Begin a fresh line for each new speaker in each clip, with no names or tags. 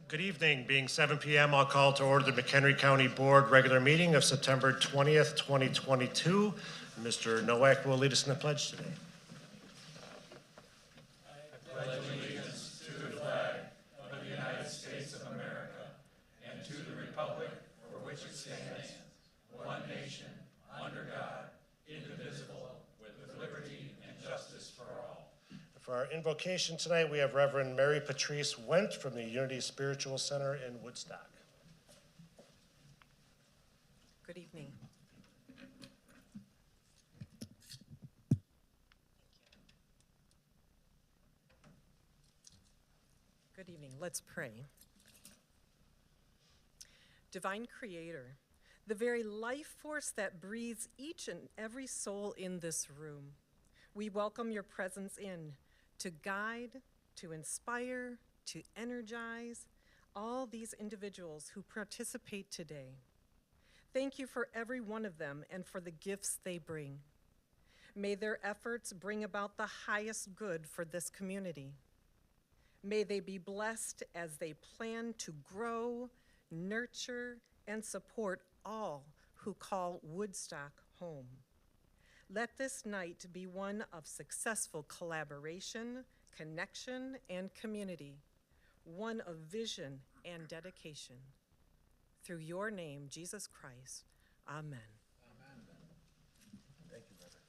Good evening. Being 7 p.m., I'll call to order the McHenry County Board regular meeting of September 20th, 2022. Mr. Nowak will lead us in the pledge today.
I pledge allegiance to the flag of the United States of America and to the republic for which it stands, one nation, under God, indivisible, with liberty and justice for all.
For our invocation tonight, we have Reverend Mary Patrice Wendt from the Unity Spiritual Center in Woodstock.
Good evening. Good evening. Let's pray. Divine Creator, the very life force that breathes each and every soul in this room, we welcome your presence in to guide, to inspire, to energize all these individuals who participate today. Thank you for every one of them and for the gifts they bring. May their efforts bring about the highest good for this community. May they be blessed as they plan to grow, nurture, and support all who call Woodstock home. Let this night be one of successful collaboration, connection, and community, one of vision and dedication. Through your name, Jesus Christ, amen.
Amen. Thank you, brother.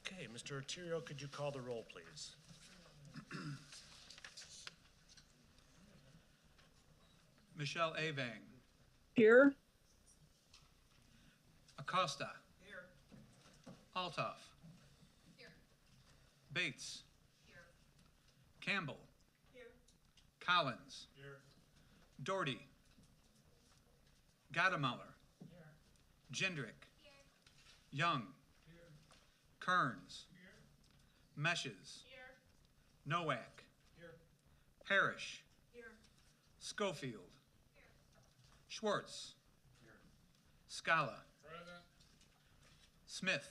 Okay, Mr. Arterio, could you call the roll, please?
Michelle Avang.
Here.
Acosta. Here. Altoff. Here. Bates. Here. Campbell. Here. Collins. Here. Doherty. Gadamuller. Here. Jendrick. Here. Young. Here. Kearns. Here. Meshes. Here. Nowak. Here. Parrish. Here. Schofield. Here. Schwartz. Here. Scala. Present. Smith.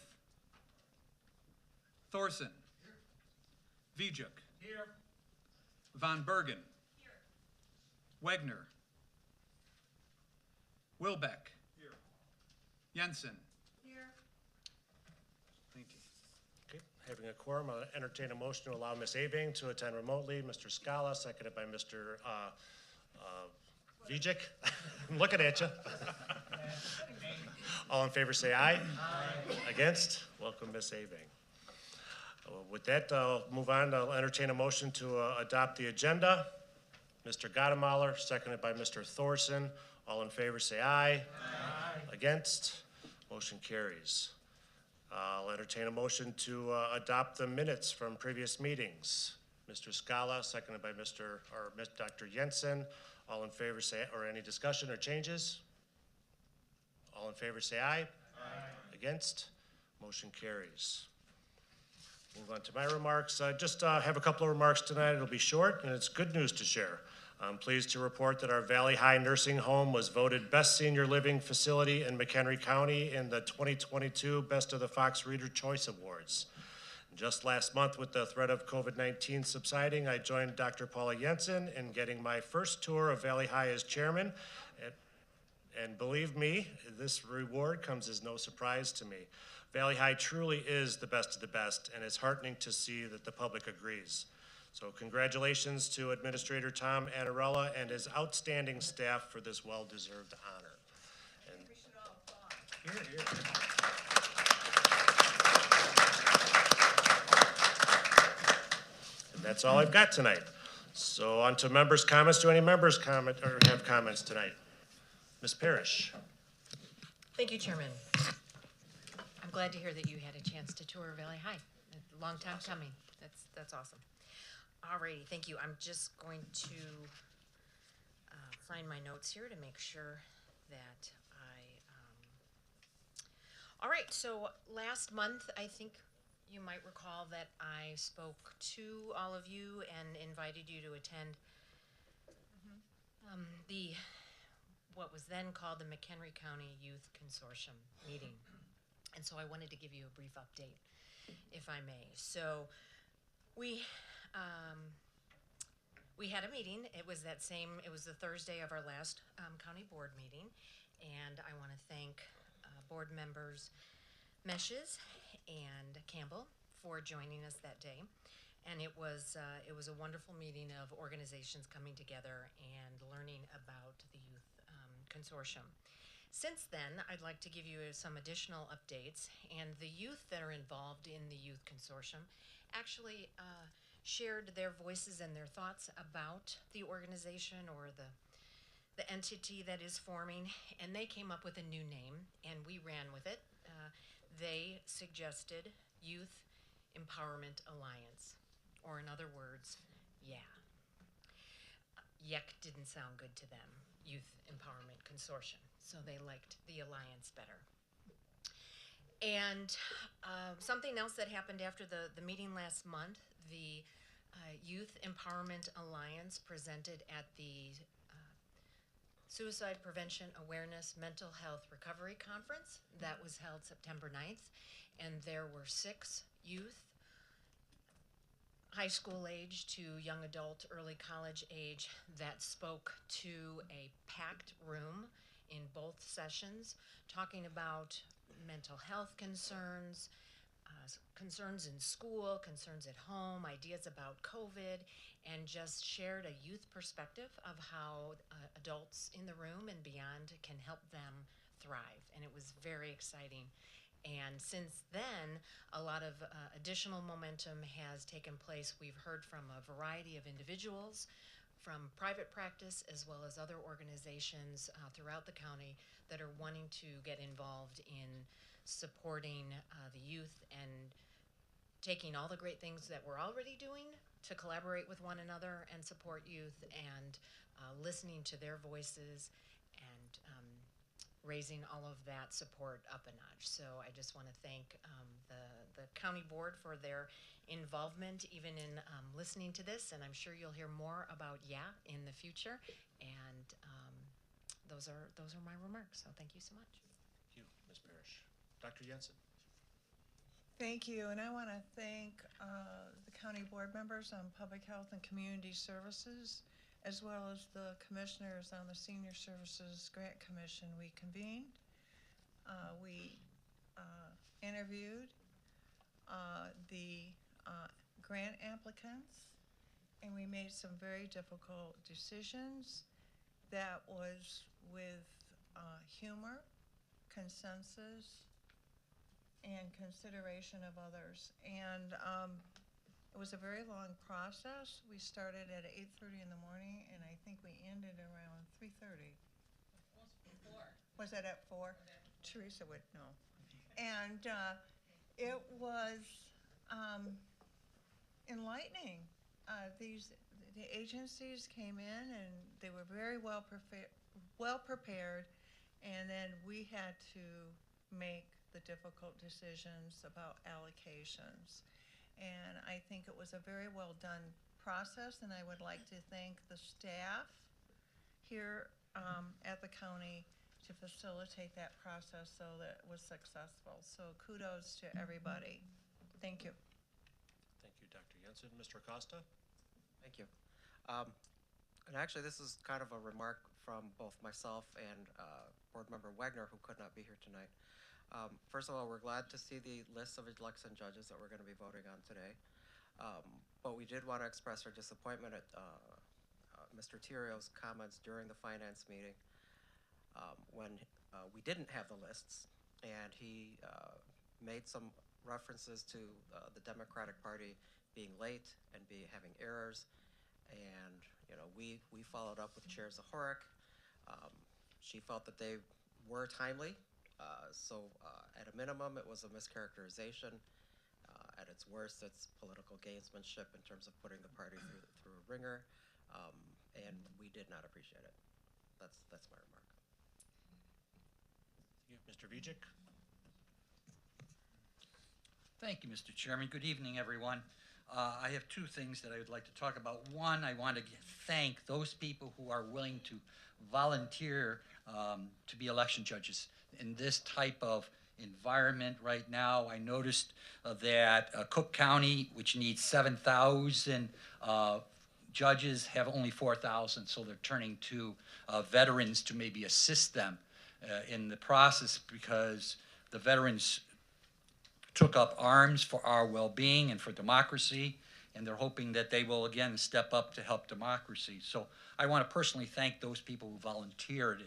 Thorson. Here. Vijuk. Here. Von Bergen. Here. Wagner. Wilbeck. Here. Jensen. Here. Thank you.
Okay, having a quorum, I'll entertain a motion to allow Ms. Avang to attend remotely. Mr. Scala, seconded by Mr. Vijuk. I'm looking at you. All in favor say aye. Aye. Against? Welcome, Ms. Avang. With that, I'll move on. I'll entertain a motion to adopt the agenda. Mr. Gadamuller, seconded by Mr. Thorson. All in favor say aye. Aye. Against? Motion carries. I'll entertain a motion to adopt the minutes from previous meetings. Mr. Scala, seconded by Dr. Jensen. All in favor say, or any discussion or changes? All in favor say aye. Aye. Against? Motion carries. Move on to my remarks. Just have a couple of remarks tonight. It'll be short, and it's good news to share. I'm pleased to report that our Valley High Nursing Home was voted Best Senior Living Facility in McHenry County in the 2022 Best of the Fox Reader Choice Awards. Just last month, with the threat of COVID-19 subsiding, I joined Dr. Paula Jensen in getting my first tour of Valley High as chairman. And believe me, this reward comes as no surprise to me. Valley High truly is the best of the best, and it's heartening to see that the public agrees. So congratulations to Administrator Tom Anarella and his outstanding staff for this well-deserved honor. And we should all applaud. Here, here. And that's all I've got tonight. So on to members' comments. Do any members comment or have comments tonight? Ms. Parrish.
Thank you, Chairman. I'm glad to hear that you had a chance to tour Valley High. A long time coming. That's awesome. Alrighty, thank you. I'm just going to find my notes here to make sure that all right, so last month, I think you might recall that I spoke to all of you and invited you to attend what was then called the McHenry County Youth Consortium meeting. And so I wanted to give you a brief update, if I may. So we we had a meeting. It was the Thursday of our last county board meeting. And I want to thank board members Meshes and Campbell for joining us that day. And it was a wonderful meeting of organizations coming together and learning about the youth consortium. Since then, I'd like to give you some additional updates, and the youth that are involved in the youth consortium actually shared their voices and their thoughts about the organization or the entity that is forming, and they came up with a new name, and we ran with it. They suggested Youth Empowerment Alliance, or in other words, yeah. YEC didn't sound good to them, Youth Empowerment Consortium, so they liked the alliance better. And something else that happened after the meeting last month, the Youth Empowerment Alliance presented at the Suicide Prevention Awareness Mental Health Recovery Conference that was held September 9th, and there were 6 youth, high school age to young adult, early college age, that spoke to a packed room in both sessions, talking about mental health concerns, concerns in school, concerns at home, ideas about COVID, and just shared a youth perspective of how adults in the room and beyond can help them thrive. And it was very exciting. And since then, a lot of additional momentum has taken place. We've heard from a variety of individuals, from private practice as well as other organizations throughout the county that are wanting to get involved in supporting the youth and taking all the great things that we're already doing to collaborate with one another and support youth, and listening to their voices and raising all of that support up a notch. So I just want to thank the county board for their involvement even in listening to this, and I'm sure you'll hear more about in the future. And those are my remarks, so thank you so much.
Thank you, Ms. Parrish. Dr. Jensen.
Thank you, and I want to thank the county board members on Public Health and Community Services, as well as the commissioners on the Senior Services Grant Commission. We convened, we interviewed the grant applicants, and we made some very difficult decisions that was with humor, consensus, and consideration of others. And it was a very long process. We started at 8:30 in the morning, and I think we ended around 3:30. Was that at 4? Teresa would know. And it was enlightening. The agencies came in, and they were very well prepared, and then we had to make the difficult decisions about allocations. And I think it was a very well done process, and I would like to thank the staff here at the county to facilitate that process so that it was successful. So kudos to everybody. Thank you.
Thank you, Dr. Jensen. Mr. Acosta?
Thank you. And actually, this is kind of a remark from both myself and Board Member Wagner, who could not be here tonight. First of all, we're glad to see the list of election judges that we're going to be voting on today. But we did want to express our disappointment at Mr. Tirio's comments during the finance meeting when we didn't have the lists, and he made some references to the Democratic Party being late and having errors. And we followed up with Chair Zahorik. She felt that they were timely. So at a minimum, it was a mischaracterization. At its worst, it's political gamesmanship in terms of putting the party through a ringer, and we did not appreciate it. That's my remark.
Mr. Vijik?
Thank you, Mr. Chairman. Good evening, everyone. I have 2 things that I would like to talk about. One, I want to thank those people who are willing to volunteer to be election judges in this type of environment right now. I noticed that Cook County, which needs 7,000 judges, have only 4,000, so they're turning to veterans to maybe assist them in the process, because the veterans took up arms for our well-being and for democracy, and they're hoping that they will again step up to help democracy. So I want to personally thank those people who volunteered.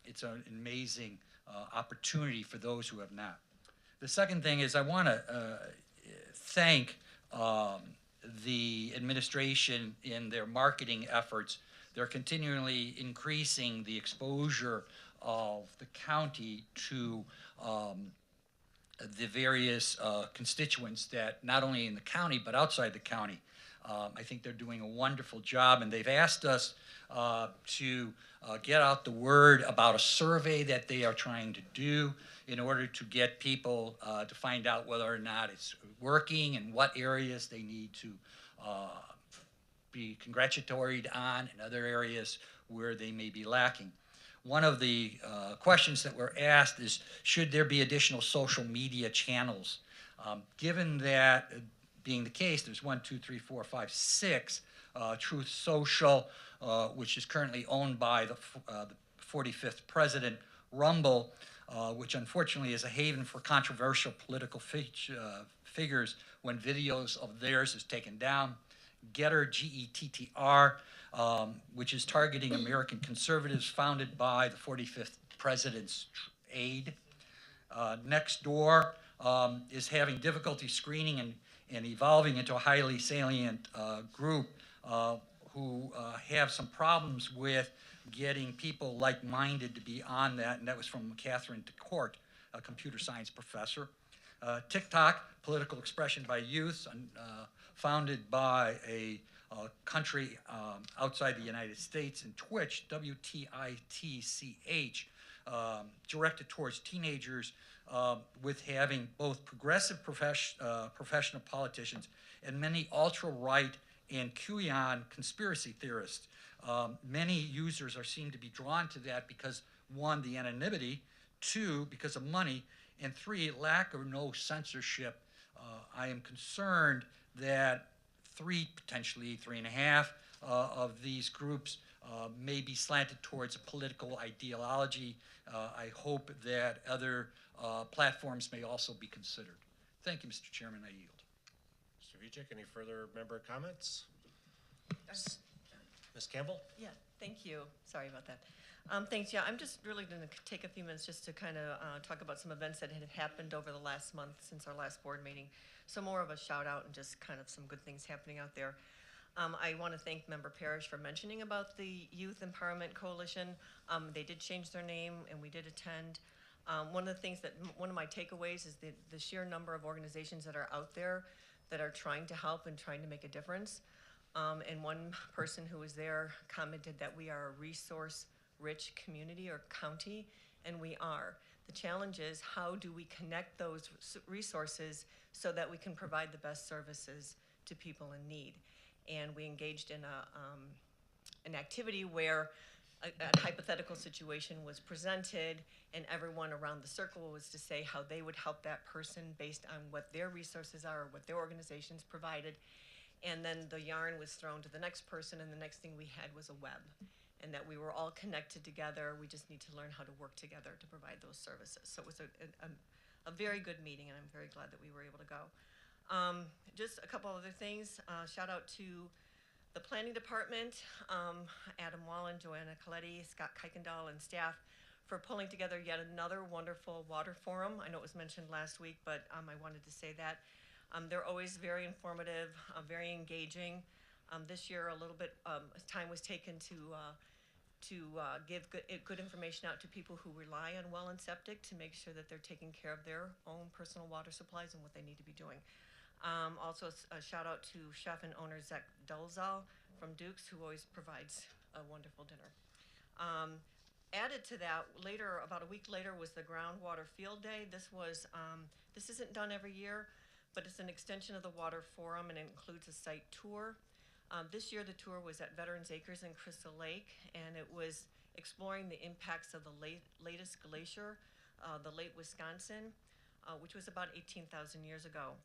It's an amazing opportunity for those who have not. The second thing is I want to thank the administration in their marketing efforts. They're continually increasing the exposure of the county to the various constituents that not only in the county but outside the county. I think they're doing a wonderful job, and they've asked us to get out the word about a survey that they are trying to do in order to get people to find out whether or not it's working and what areas they need to be congratulatory on and other areas where they may be lacking. One of the questions that were asked is, should there be additional social media channels? Given that being the case, there's 6, Truth Social, which is currently owned by the 45th president, Rumble, which unfortunately is a haven for controversial political figures when videos of theirs is taken down. Getter, Gettr, which is targeting American conservatives, founded by the 45th president's aide. Nextdoor is having difficulty screening and evolving into a highly salient group who have some problems with getting people like-minded to be on that, and that was from Catherine DeCourt, a computer science professor. TikTok, political expression by youth, founded by a country outside the United States, and Twitch, WTITCH, directed towards teenagers with having both progressive professional politicians and many ultra-right and QAnon conspiracy theorists. Many users are seen to be drawn to that because, one, the anonymity, two, because of money, and three, lack or no censorship. I am concerned that potentially 3.5 of these groups may be slanted towards a political ideology. I hope that other platforms may also be considered. Thank you, Mr. Chairman. I yield.
Mr. Vujicic, any further member comments? Ms. Campbell?
Yeah, thank you. Sorry about that. Thanks. Yeah, I'm just really going to take a few minutes just to kind of talk about some events that had happened over the last month since our last board meeting. So more of a shout out and just kind of some good things happening out there. I want to thank Member Parrish for mentioning about the Youth Empowerment Coalition. They did change their name and we did attend. One of my takeaways is the sheer number of organizations that are out there that are trying to help and trying to make a difference. And one person who was there commented that we are a resource-rich community or county, and we are. The challenge is, how do we connect those resources so that we can provide the best services to people in need? And we engaged in an activity where a hypothetical situation was presented, and everyone around the circle was to say how they would help that person based on what their resources are, or what their organizations provided. And then the yarn was thrown to the next person, and the next thing we had was a web, and that we were all connected together. We just need to learn how to work together to provide those services. So it was a very good meeting, and I'm very glad that we were able to go. Just a couple other things. Shout out to the planning department, Adam Wallen, Joanna Coletti, Scott Kuykendall, and staff for pulling together yet another wonderful water forum. I know it was mentioned last week, but I wanted to say that. They're always very informative, very engaging. This year, a little bit time was taken to give good information out to people who rely on well and septic to make sure that they're taking care of their own personal water supplies and what they need to be doing. Also, a shout out to chef and owner Zach Dolzal from Duke's, who always provides a wonderful dinner. Added to that, about a week later, was the Groundwater Field Day. This isn't done every year, but it's an extension of the Water Forum, and it includes a site tour. This year, the tour was at Veterans Acres in Crystal Lake, and it was exploring the impacts of the latest glacier the late Wisconsin, which was about 18,000 years ago.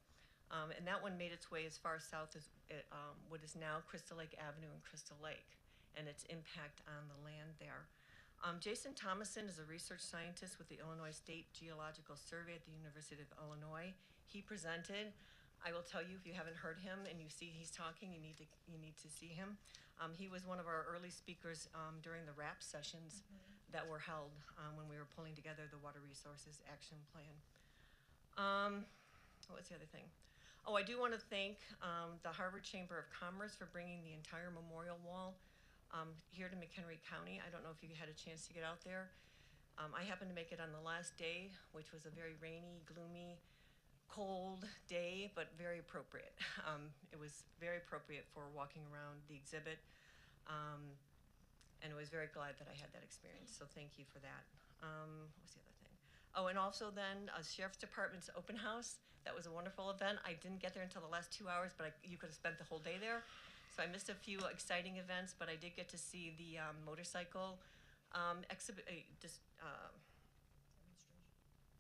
And that one made its way as far south as what is now Crystal Lake Avenue in Crystal Lake, and its impact on the land there. Jason Thomason is a research scientist with the Illinois State Geological Survey at the University of Illinois. He presented. I will tell you, if you haven't heard him and you see he's talking, you need to see him. He was one of our early speakers during the RAP sessions that were held when we were pulling together the Water Resources Action Plan. What was the other thing? Oh, I do want to thank the Harvard Chamber of Commerce for bringing the entire memorial wall here to McHenry County. I don't know if you had a chance to get out there. I happened to make it on the last day, which was a very rainy, gloomy, cold day, but very appropriate. It was very appropriate for walking around the exhibit, and I was very glad that I had that experience, so thank you for that. What was the other thing? Oh, and also then Sheriff's Department's open house. That was a wonderful event. I didn't get there until the last 2 hours, but you could have spent the whole day there. So I missed a few exciting events, but I did get to see the motorcycle exhibit.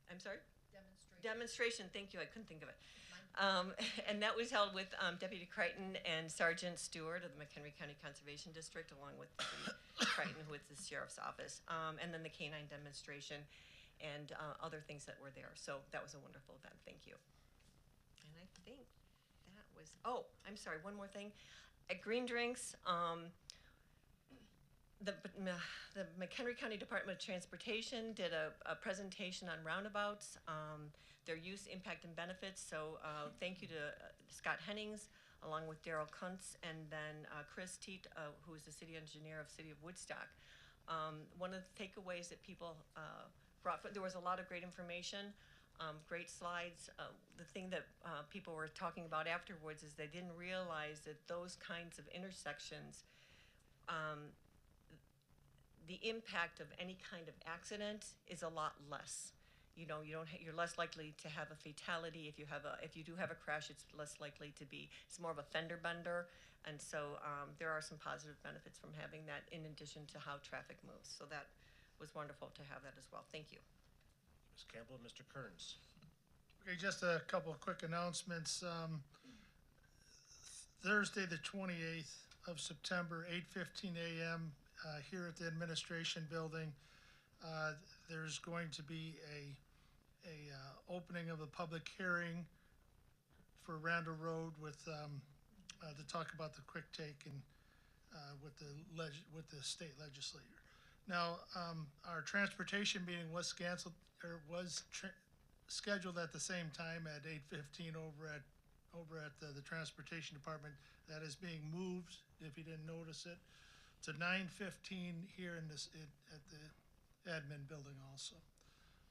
I'm sorry? Demonstration, thank you, I couldn't think of it. And that was held with Deputy Crichton and Sergeant Stewart of the McHenry County Conservation District, along with Deputy Crichton, who is the Sheriff's Office, and then the canine demonstration and other things that were there. So that was a wonderful event, thank you. And I think that was, oh, I'm sorry, one more thing. At Green Drinks, the McHenry County Department of Transportation did a presentation on roundabouts, their use, impact, and benefits. So thank you to Scott Hennings, along with Daryl Kuntz, and then Chris Teat, who is the city engineer of City of Woodstock. One of the takeaways that people brought, there was a lot of great information, great slides. The thing that people were talking about afterwards is they didn't realize that those kinds of intersections, the impact of any kind of accident is a lot less. You know, you're less likely to have a fatality. If you do have a crash, it's less likely to be. It's more of a fender bender, and so there are some positive benefits from having that, in addition to how traffic moves. So that was wonderful to have that as well. Thank you.
Ms. Campbell, Mr. Kearns.
Okay, just a couple of quick announcements. Thursday, the 28th of September, 8:15 a.m. Here at the administration building, there's going to be a opening of a public hearing for Randall Road with to talk about the quick take and with the state legislature. Now, our transportation meeting was canceled, or was scheduled at the same time at 8:15 over at the transportation department. That is being moved, if you didn't notice it, to 9:15 here at the admin building also.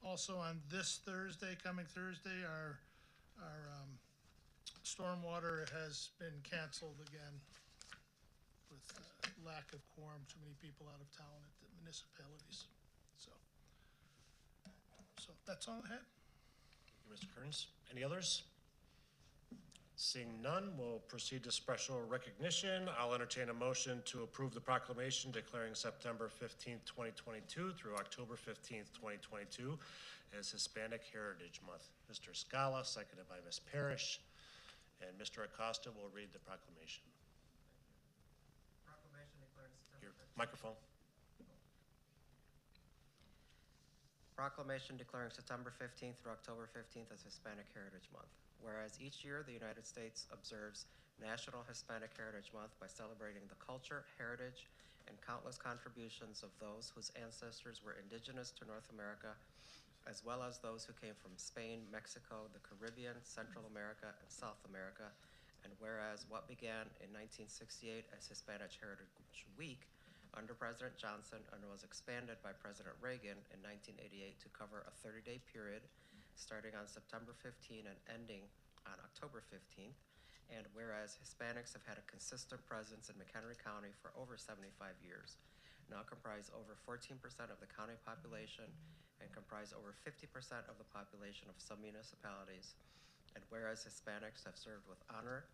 Also on this Thursday, coming Thursday, our stormwater has been canceled again with lack of quorum, too many people out of town at the municipalities. So that's all I had.
Thank you, Mr. Kearns. Any others? Seeing none, we'll proceed to special recognition. I'll entertain a motion to approve the proclamation declaring September 15th, 2022 through October 15th, 2022 as Hispanic Heritage Month. Mr. Scala, seconded by Ms. Parrish, and Mr. Acosta will read the proclamation.
Proclamation declaring September
Your
15th.
microphone.
Proclamation declaring September 15th through October 15th as Hispanic Heritage Month. Whereas each year the United States observes National Hispanic Heritage Month by celebrating the culture, heritage, and countless contributions of those whose ancestors were indigenous to North America, as well as those who came from Spain, Mexico, the Caribbean, Central America, and South America. And whereas what began in 1968 as Hispanic Heritage Week under President Johnson and was expanded by President Reagan in 1988 to cover a 30-day period starting on September 15 and ending on October 15th. And whereas Hispanics have had a consistent presence in McHenry County for over 75 years, now comprise over 14% of the county population and comprise over 50% of the population of some municipalities. And whereas Hispanics have served with honor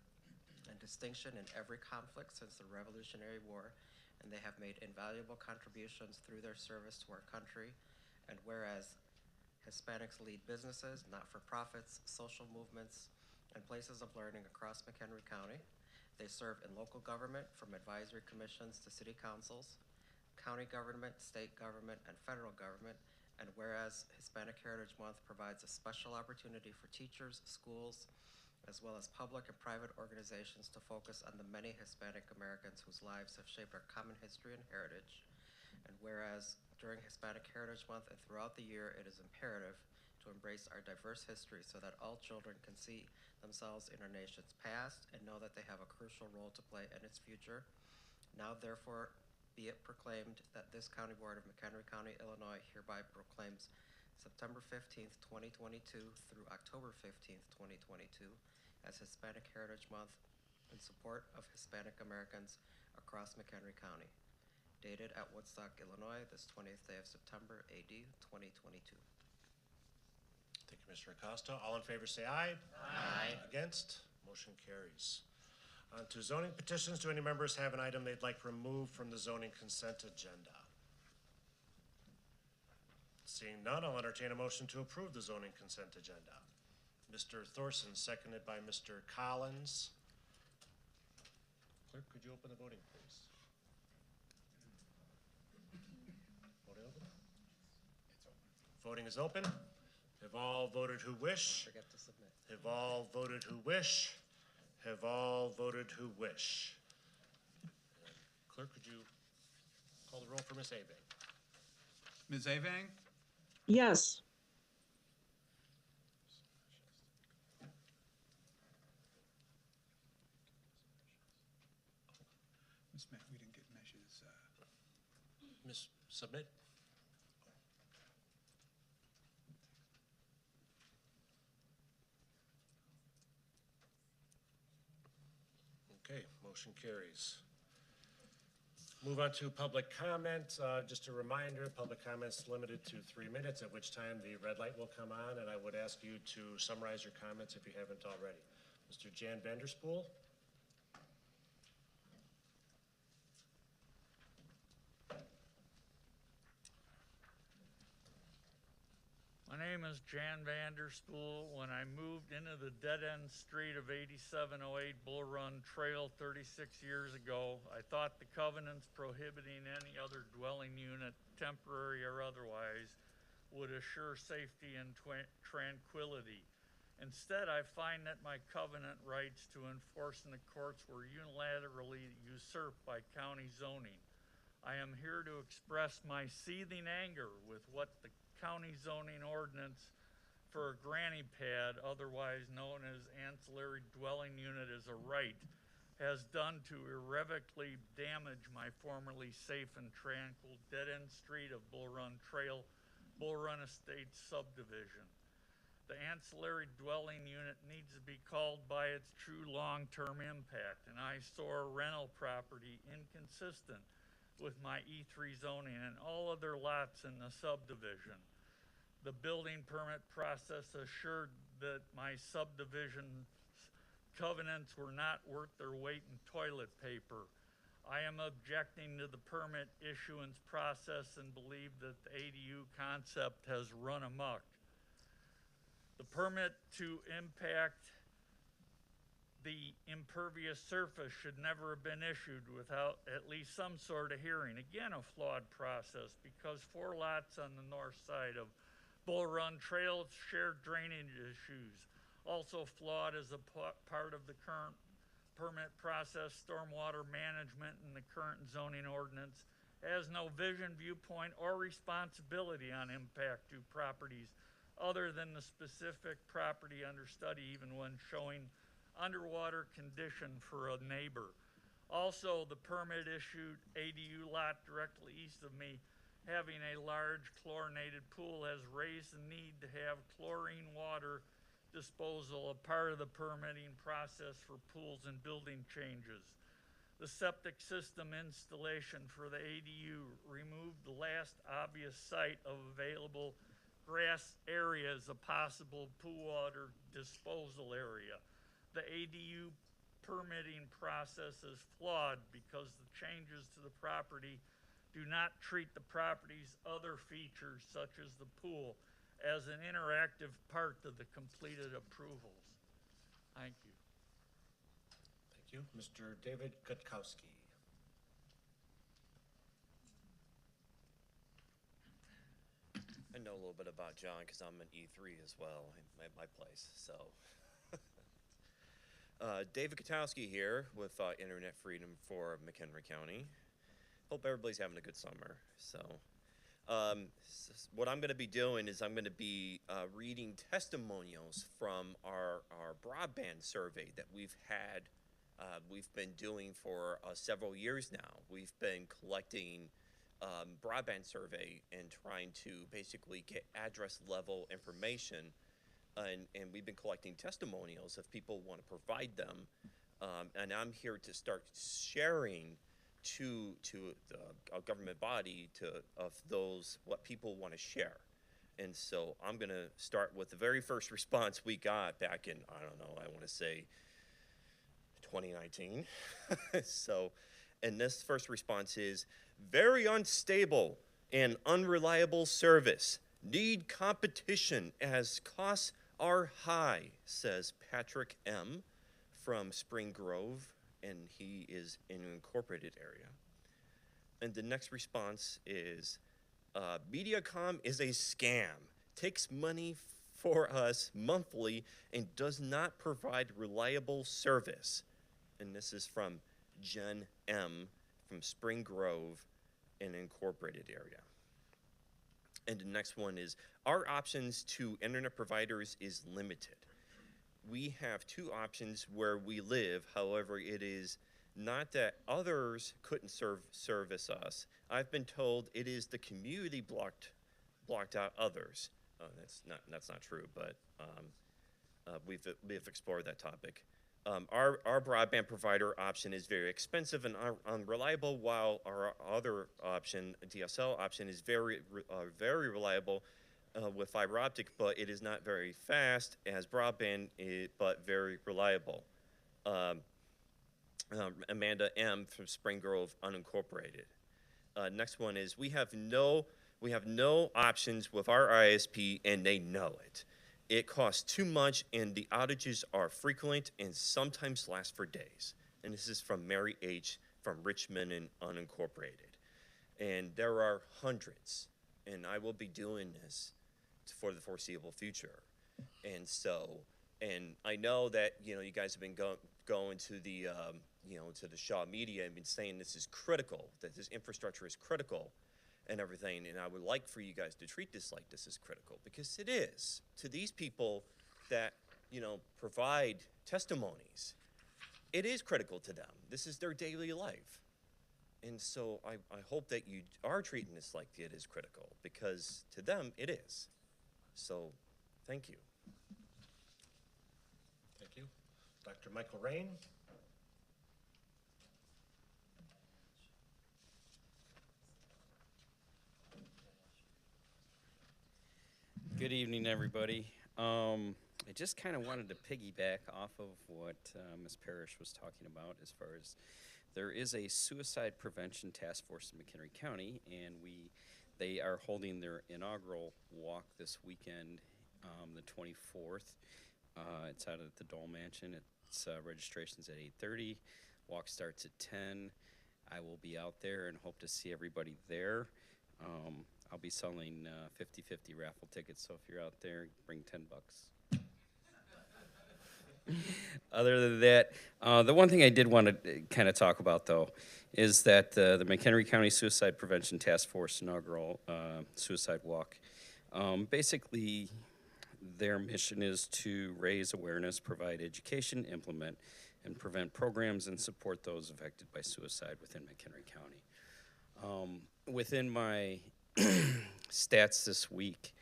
and distinction in every conflict since the Revolutionary War, and they have made invaluable contributions through their service to our country. And whereas Hispanics lead businesses, not-for-profits, social movements, and places of learning across McHenry County. They serve in local government, from advisory commissions to city councils, county government, state government, and federal government. And whereas Hispanic Heritage Month provides a special opportunity for teachers, schools, as well as public and private organizations to focus on the many Hispanic Americans whose lives have shaped our common history and heritage. And whereas during Hispanic Heritage Month and throughout the year, it is imperative to embrace our diverse history so that all children can see themselves in our nation's past and know that they have a crucial role to play in its future. Now therefore be it proclaimed that this County Board of McHenry County, Illinois hereby proclaims September 15th, 2022 through October 15th, 2022 as Hispanic Heritage Month in support of Hispanic Americans across McHenry County. Dated at Woodstock, Illinois, this 20th day of September, AD 2022.
Thank you, Mr. Acosta. All in favor say aye. Aye. Against? Motion carries. On to zoning petitions. Do any members have an item they'd like removed from the zoning consent agenda? Seeing none, I'll entertain a motion to approve the zoning consent agenda. Mr. Thorson, seconded by Mr. Collins. Clerk, could you open the voting, please? Voting open? It's open. Voting is open. Have all voted who wish?
Forget to submit.
Have all voted who wish? Have all voted who wish? Clerk, could you call the roll for Ms. Avang?
Ms. Avang?
Yes.
Ms. Matt, we didn't get measures.
Ms. Submit. Okay, motion carries. Move on to public comment. Just a reminder, public comments limited to 3 minutes, at which time the red light will come on, and I would ask you to summarize your comments if you haven't already. Mr. Jan Vanderspool.
My name is Jan Vanderspool. When I moved into the dead-end street of 8708 Bull Run Trail 36 years ago, I thought the covenants prohibiting any other dwelling unit, temporary or otherwise, would assure safety and tranquility. Instead, I find that my covenant rights to enforce in the courts were unilaterally usurped by county zoning. I am here to express my seething anger with what the county zoning ordinance for a granny pad, otherwise known as ancillary dwelling unit as a right, has done to irrevocably damage my formerly safe and tranquil dead-end street of Bull Run Trail, Bull Run Estates subdivision. The ancillary dwelling unit needs to be called by its true long-term impact, and I saw rental property inconsistent with my E3 zoning and all other lots in the subdivision. The building permit process assured that my subdivision covenants were not worth their weight in toilet paper. I am objecting to the permit issuance process and believe that the ADU concept has run amok. The permit to impact the impervious surface should never have been issued without at least some sort of hearing. Again, a flawed process, because 4 lots on the north side of Bull Run Trail shared drainage issues. Also flawed as a part of the current permit process, stormwater management in the current zoning ordinance has no vision, viewpoint, or responsibility on impact to properties other than the specific property under study, even when showing underwater condition for a neighbor. Also, the permit issued ADU lot directly east of me having a large chlorinated pool has raised the need to have chlorine water disposal a part of the permitting process for pools and building changes. The septic system installation for the ADU removed the last obvious site of available grass area as a possible pool water disposal area. The ADU permitting process is flawed because the changes to the property do not treat the property's other features, such as the pool, as an interactive part of the completed approvals. Thank you.
Thank you. Mr. David Gutkowski.
I know a little bit about John because I'm an E3 as well at my place. So, David Katowski here with Internet Freedom for McHenry County. Hope everybody's having a good summer. So, what I'm going to be doing is I'm going to be reading testimonials from our broadband survey that we've been doing for several years now. We've been collecting broadband survey and trying to basically get address level information, and we've been collecting testimonials if people want to provide them, and I'm here to start sharing to a government body of those what people want to share. And so I'm going to start with the very first response we got back in, I don't know, I want to say 2019. So, and this first response is, very unstable and unreliable service. Need competition as costs are high, says Patrick M. from Spring Grove, and he is in an incorporated area. And the next response is, Mediacom is a scam, takes money for us monthly, and does not provide reliable service. And this is from Jen M. from Spring Grove, an incorporated area. And the next one is, our options to internet providers is limited. We have two options where we live. However, it is not that others couldn't service us. I've been told it is the community blocked out others. That's not true, but we've explored that topic. Our broadband provider option is very expensive and unreliable, while our other option, DSL option, is very reliable with fiber optic, but it is not very fast as broadband, but very reliable. Amanda M. from Spring Grove, unincorporated. Next one is, we have no options with our ISP, and they know it. It costs too much, and the outages are frequent and sometimes last for days. And this is from Mary H. from Richmond and unincorporated. And there are hundreds, and I will be doing this for the foreseeable future. And so, and I know that, you guys have been going to the, to the Shaw media and been saying this is critical, that this infrastructure is critical and everything, and I would like for you guys to treat this like this is critical, because it is to these people that provide testimonies. It is critical to them. This is their daily life, and so I hope that you are treating this like it is critical, because to them it is. So, thank you.
Thank you. Dr. Michael Rain.
Good evening, everybody. I just kind of wanted to piggyback off of what Ms. Parrish was talking about, as far as there is a suicide prevention task force in McHenry County, and they are holding their inaugural walk this weekend, the 24th. It's out at the Dole Mansion. It's registration's at 8:30. Walk starts at 10. I will be out there and hope to see everybody there. I'll be selling 50-50 raffle tickets, so if you're out there, bring $10. Other than that, the one thing I did want to kind of talk about, though, is that the McHenry County Suicide Prevention Task Force inaugural suicide walk, basically their mission is to raise awareness, provide education, implement, and prevent programs and support those affected by suicide within McHenry County. Within my stats this week,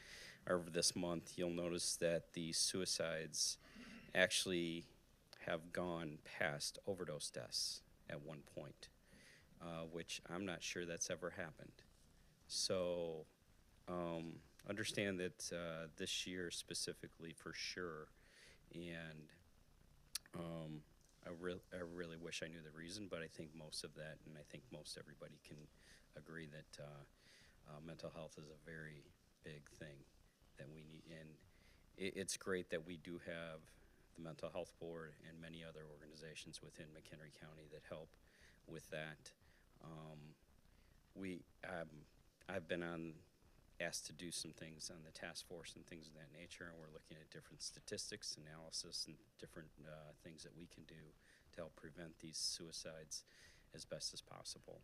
or this month, you'll notice that the suicides actually have gone past overdose deaths at one point, which I'm not sure that's ever happened. So understand that this year specifically for sure, and I really wish I knew the reason, but I think most of that, and I think most everybody can agree that mental health is a very big thing that we need. And it's great that we do have the Mental Health Board and many other organizations within McHenry County that help with that. I've been asked to do some things on the task force and things of that nature, and we're looking at different statistics, analysis, and different things that we can do to help prevent these suicides as best as possible.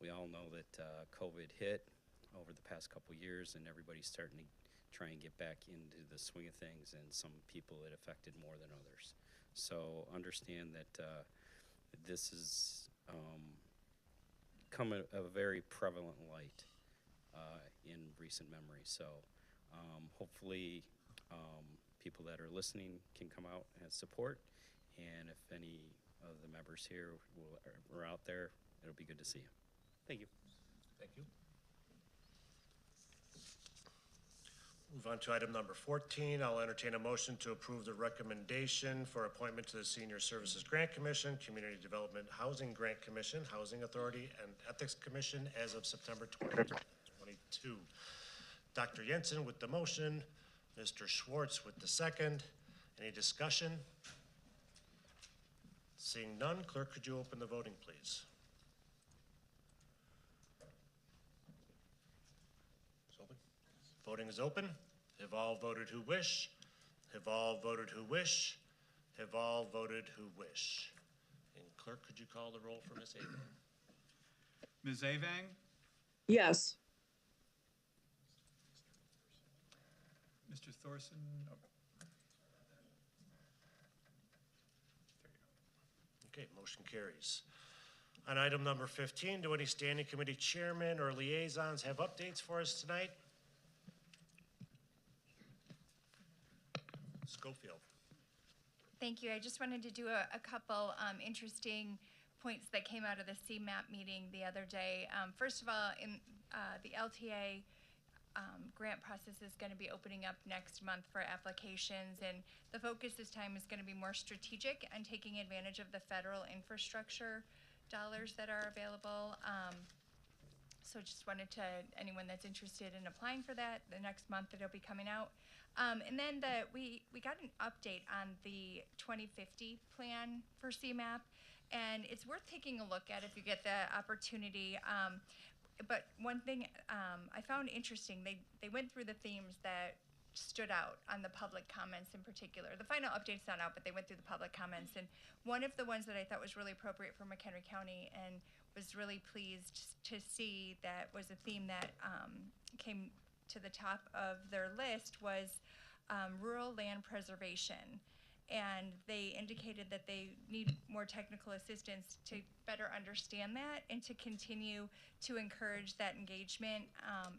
We all know that COVID hit over the past couple years, and everybody's starting to try and get back into the swing of things, and some people it affected more than others. So understand that this is come a very prevalent light in recent memory. So hopefully people that are listening can come out and support, and if any of the members here were out there, it'll be good to see you. Thank you.
Thank you. Move on to item number 14. I'll entertain a motion to approve the recommendation for appointment to the Senior Services Grant Commission, Community Development Housing Grant Commission, Housing Authority, and Ethics Commission as of September 2022. Dr. Jensen with the motion, Mr. Schwartz with the second. Any discussion? Seeing none, clerk, could you open the voting, please? It's open. Voting is open. Have all voted who wish? Have all voted who wish? Have all voted who wish? And clerk, could you call the roll for Ms. Avang?
Ms. Avang?
Yes.
Mr. Thorson? Oh.
Okay, motion carries. On item number 15, do any standing committee chairmen or liaisons have updates for us tonight? Schofield.
Thank you. I just wanted to do a couple interesting points that came out of the CMAP meeting the other day. First of all, in the LTA grant process is going to be opening up next month for applications, and the focus this time is going to be more strategic and taking advantage of the federal infrastructure dollars that are available. So just wanted to, anyone that's interested in applying for that, the next month it'll be coming out. And then we got an update on the 2050 plan for CMAP, and it's worth taking a look at if you get the opportunity. But one thing I found interesting, they went through the themes that stood out on the public comments in particular. The final update's not out, but they went through the public comments, and one of the ones that I thought was really appropriate for McHenry County and was really pleased to see that was a theme that came to the top of their list was rural land preservation. And they indicated that they need more technical assistance to better understand that and to continue to encourage that engagement,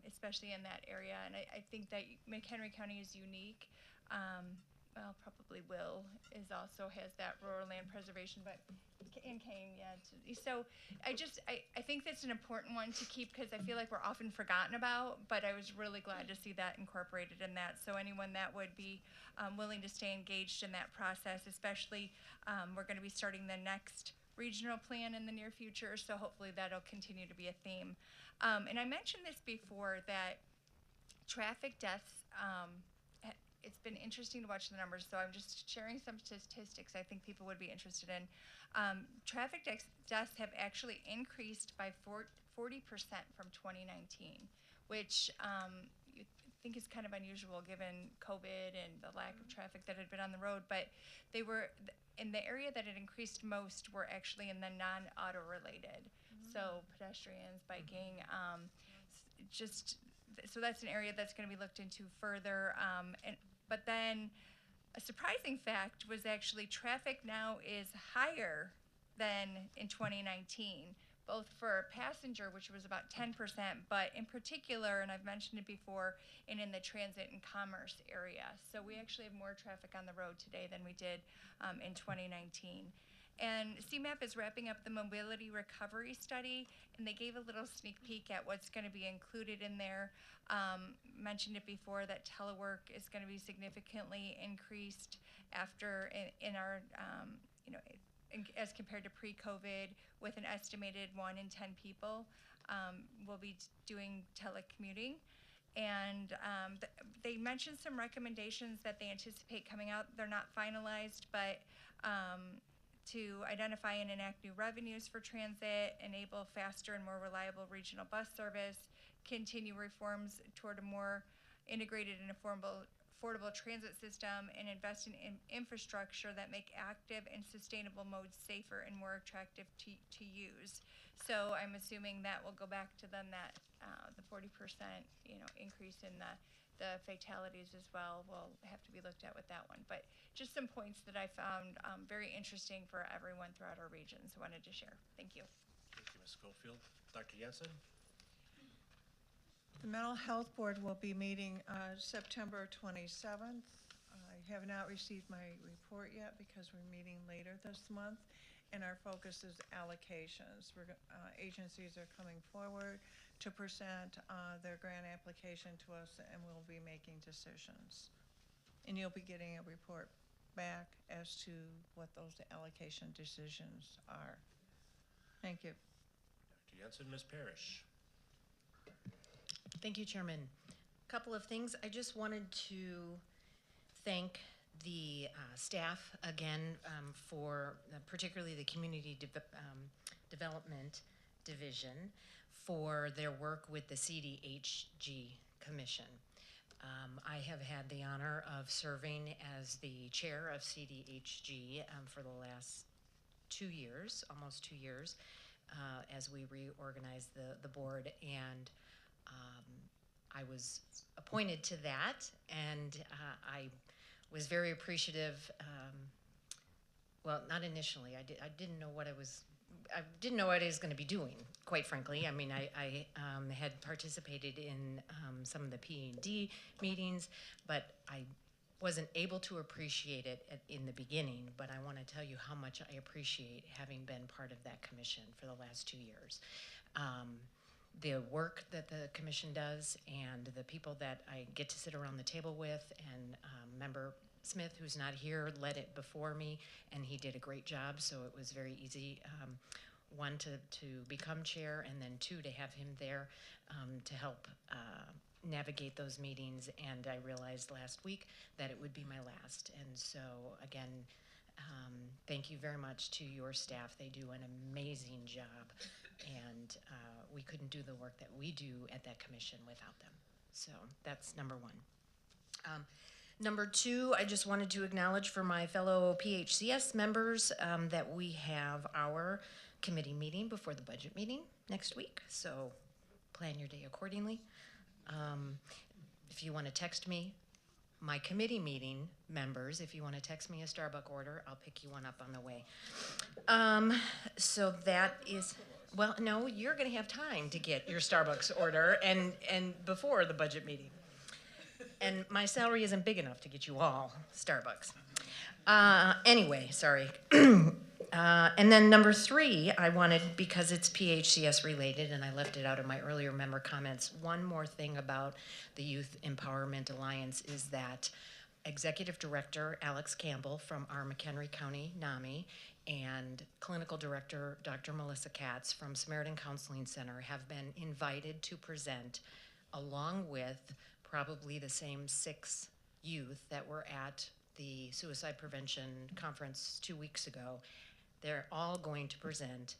especially in that area. And I think that McHenry County is unique. Well, probably Will is also has that rural land preservation, but in Kane, yeah. So I think that's an important one to keep because I feel like we're often forgotten about, but I was really glad to see that incorporated in that. So anyone that would be willing to stay engaged in that process, especially we're going to be starting the next regional plan in the near future, so hopefully that'll continue to be a theme. And I mentioned this before that traffic deaths, it's been interesting to watch the numbers, so I'm just sharing some statistics I think people would be interested in. Traffic deaths have actually increased by 40% from 2019, which you think is kind of unusual given COVID and the lack of traffic that had been on the road, but they were, in the area that it increased most were actually in the non-auto related. So pedestrians, biking, so that's an area that's going to be looked into further. But then a surprising fact was actually traffic now is higher than in 2019, both for passenger, which was about 10%, but in particular, and I've mentioned it before, in the transit and commerce area. So we actually have more traffic on the road today than we did in 2019. And CMAP is wrapping up the mobility recovery study, and they gave a little sneak peek at what's going to be included in there. Mentioned it before that telework is going to be significantly increased after in our, as compared to pre-COVID, with an estimated 1 in 10 people will be doing telecommuting. And they mentioned some recommendations that they anticipate coming out. They're not finalized, but to identify and enact new revenues for transit, enable faster and more reliable regional bus service, continue reforms toward a more integrated and affordable transit system, and invest in infrastructure that make active and sustainable modes safer and more attractive to use. So I'm assuming that will go back to them, that the 40% increase in the fatalities as well will have to be looked at with that one. But just some points that I found very interesting for everyone throughout our region, so wanted to share. Thank you.
Thank you, Ms. Schofield. Dr. Jensen?
The Mental Health Board will be meeting September 27th. I have not received my report yet because we're meeting later this month, and our focus is allocations. Agencies are coming forward to present their grant application to us, and we'll be making decisions. And you'll be getting a report back as to what those allocation decisions are. Thank you.
Dr. Jensen, Ms. Parrish?
Thank you, Chairman. Couple of things. I just wanted to thank the staff again for particularly the Community Development Division for their work with the CDHG Commission. I have had the honor of serving as the chair of CDHG for the last 2 years, almost 2 years, as we reorganized the board, and I was appointed to that, and I was very appreciative. Well, not initially. I didn't know what I was going to be doing, quite frankly. I mean, I had participated in some of the P&D meetings, but I wasn't able to appreciate it in the beginning. But I want to tell you how much I appreciate having been part of that commission for the last 2 years. The work that the commission does and the people that I get to sit around the table with, and Member Smith, who's not here, led it before me, and he did a great job, so it was very easy, one, to become chair, and then two, to have him there to help navigate those meetings. And I realized last week that it would be my last. And so, again, thank you very much to your staff. They do an amazing job, and we couldn't do the work that we do at that commission without them. So that's number one. Number two, I just wanted to acknowledge for my fellow PHCS members that we have our committee meeting before the budget meeting next week, so plan your day accordingly. If you want to text me, my committee meeting members, if you want to text me a Starbucks order, I'll pick you one up on the way. So that is, well, no, you're going to have time to get your Starbucks order and before the budget meeting. And my salary isn't big enough to get you all Starbucks. Anyway, sorry. And then number three, I wanted, because it's PHCS related, and I left it out of my earlier member comments, one more thing about the Youth Empowerment Alliance is that Executive Director Alex Campbell from our McHenry County NAMI and Clinical Director Dr. Melissa Katz from Samaritan Counseling Center have been invited to present, along with probably the same 6 youth that were at the suicide prevention conference 2 weeks ago. They're all going to present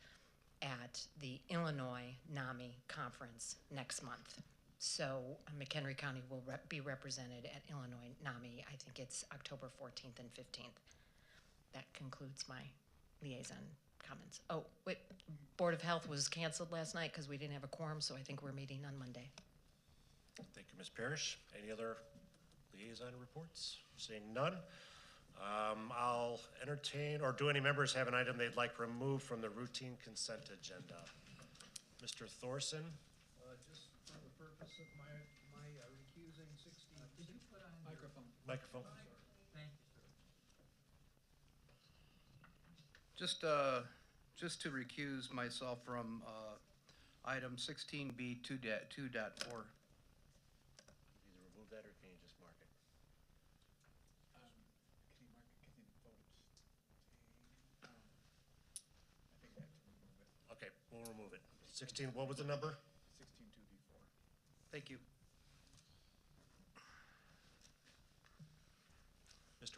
at the Illinois NAMI conference next month. So McHenry County will be represented at Illinois NAMI. I think it's October 14th and 15th. That concludes my liaison comments. Oh, wait, Board of Health was canceled last night because we didn't have a quorum, so I think we're meeting on Monday.
Thank you, Ms. Parrish. Any other liaison reports? Seeing none, I'll entertain, or do any members have an item they'd like removed from the routine consent agenda? Mr. Thorson?
Just for the purpose of my recusing 16.
Did you put on microphone?
Microphone.
Thank you, sir. Just to recuse myself from item 16B 2.4.
Either remove that, or can you just mark it?
Can you mark it? Can you vote? I think I have to remove it.
Okay, we'll remove it. 16, what was the number?
16 2B4.
Thank you.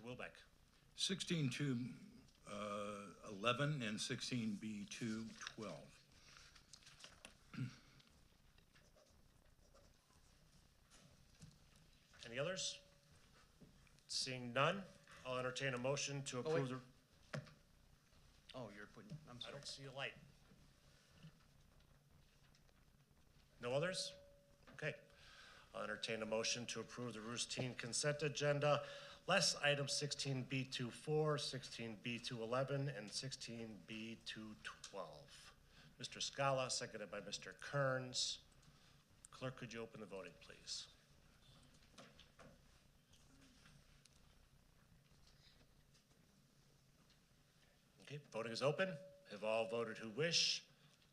Wilbeck.
16-2-11 and 16B-2-12.
Any others? Seeing none, I'll entertain a motion to approve the,
Oh, you're putting, I'm
I
sorry.
don't see a light. No others? Okay. I'll entertain a motion to approve the routine consent agenda, less items 16B24, 16B211, and 16B212. Mr. Scala, seconded by Mr. Kearns. Clerk, could you open the voting, please? Okay, voting is open. Have all voted who wish?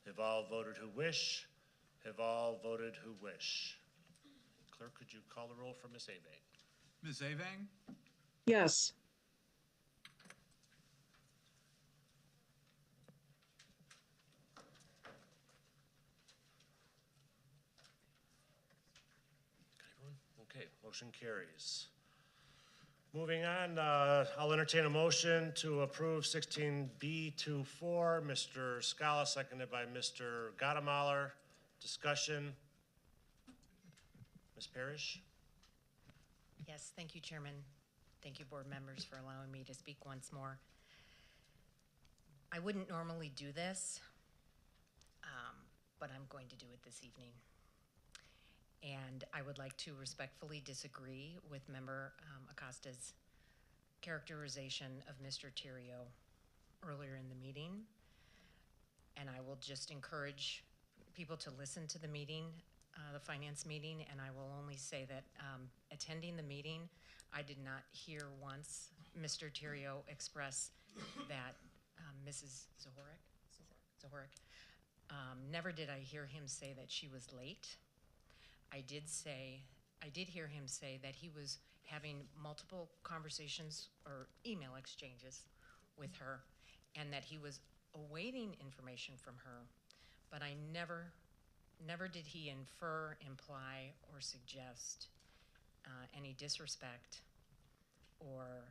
Have all voted who wish? Have all voted who wish? Clerk, could you call the roll for Ms. Avang?
Ms. Avang?
Yes.
Got everyone? Okay, motion carries. Moving on, I'll entertain a motion to approve 16B24. Mr. Scala, seconded by Mr. Gottemoller. Discussion. Ms. Parrish?
Yes, thank you, Chairman. Thank you, board members, for allowing me to speak once more. I wouldn't normally do this, but I'm going to do it this evening. And I would like to respectfully disagree with Member Acosta's characterization of Mr. Theriot earlier in the meeting. And I will just encourage people to listen to the meeting, the finance meeting, and I will only say that attending the meeting, I did not hear once Mr. Theriot express that Mrs. Zohoreck, never did I hear him say that she was late. I did hear him say that he was having multiple conversations or email exchanges with her and that he was awaiting information from her, but I never did he infer, imply, or suggest any disrespect or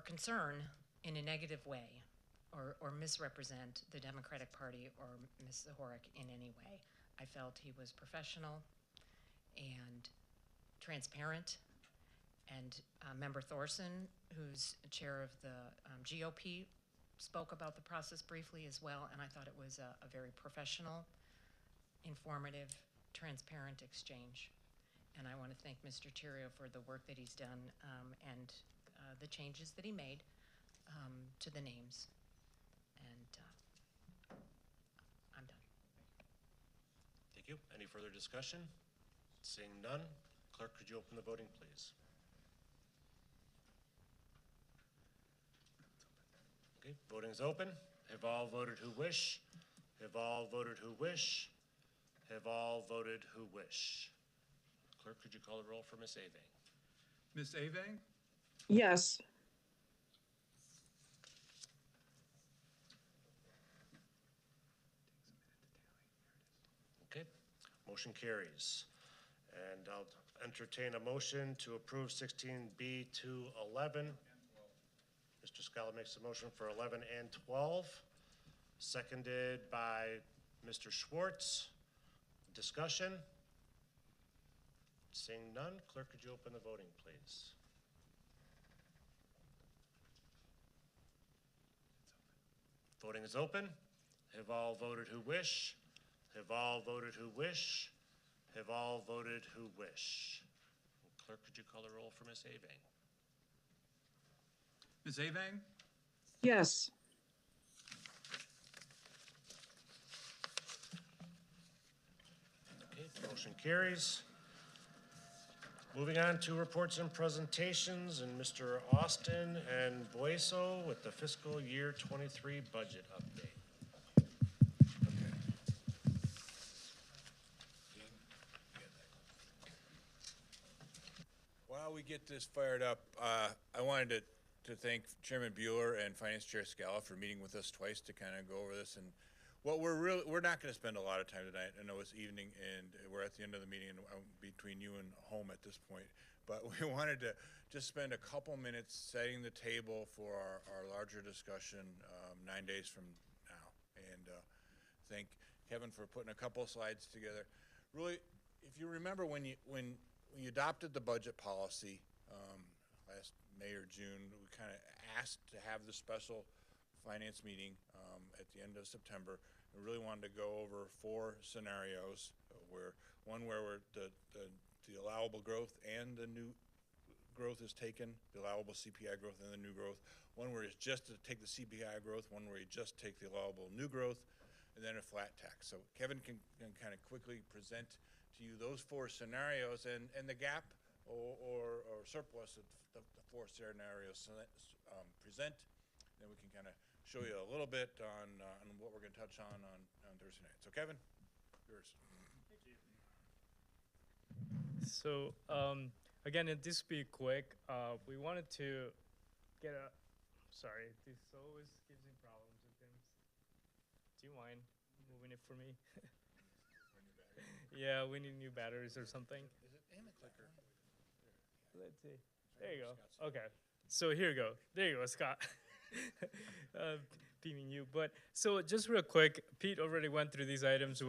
concern in a negative way or misrepresent the Democratic Party or Ms. Zohoreck in any way. I felt he was professional and transparent, and Member Thorson, who's chair of the GOP, spoke about the process briefly as well, and I thought it was a very professional, informative, transparent exchange. And I want to thank Mr. Theriot for the work that he's done and the changes that he made to the names. And I'm done.
Thank you. Any further discussion? Seeing none, clerk, could you open the voting, please? Okay, voting is open. Have all voted who wish? Have all voted who wish? Have all voted who wish? Clerk, could you call the roll for Ms. Avang?
Ms. Avang?
Yes.
Okay, motion carries. And I'll entertain a motion to approve 16B to 11. Mr. Scala makes a motion for 11 and 12, seconded by Mr. Schwartz. Discussion? Seeing none, clerk, could you open the voting, please? Voting is open. Have all voted who wish? Have all voted who wish? Have all voted who wish? Clerk, could you call the roll for Ms. Avang?
Ms. Avang?
Yes.
Okay, motion carries. Moving on to reports and presentations, and Mr. Austin and Boyso with the fiscal year 23 budget update.
While we get this fired up, I wanted to thank Chairman Bueller and Finance Chair Scala for meeting with us twice to kind of go over this. And we're not gonna spend a lot of time tonight. I know it's evening and we're at the end of the meeting and I'm between you and home at this point. But we wanted to just spend a couple minutes setting the table for our larger discussion, 9 days from now. And, thank Kevin for putting a couple slides together. Really, if you remember when you adopted the budget policy, last May or June, we kind of asked to have the special finance meeting at the end of September. We really wanted to go over 4 scenarios where the allowable growth and the new growth is taken, the allowable CPI growth and the new growth. One where it's just to take the CPI growth, one where you just take the allowable new growth, and then a flat tax. So Kevin can kind of quickly present to you those 4 scenarios and the gap or surplus that the 4 scenarios present. Then we can kind of show you a little bit on what we're going to touch on Thursday night. So Kevin, yours.
So again, this will be quick. We wanted to get a. Sorry, this always gives me problems with things. Do you mind moving it for me? Yeah, we need new batteries or something.
Is it in the clicker?
Let's see. There you go. Okay. So here you go. There you go, Scott. Beaming you. But so just real quick, Pete already went through these items.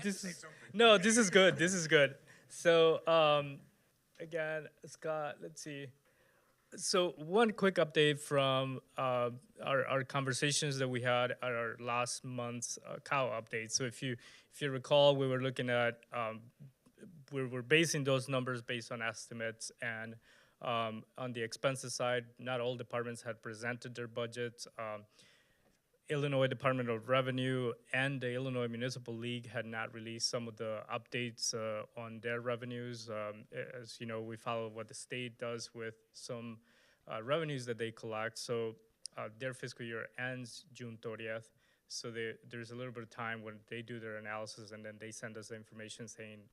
This is good. This is good. So again, Scott, let's see. So one quick update from our conversations that we had at our last month's cow update. So if you recall, we were looking at we're basing those numbers based on estimates, and on the expenses side, not all departments had presented their budgets. Illinois Department of Revenue and the Illinois Municipal League had not released some of the updates on their revenues. As you know, we follow what the state does with some revenues that they collect. So their fiscal year ends June 30th. So there's a little bit of time when they do their analysis and then they send us the information saying,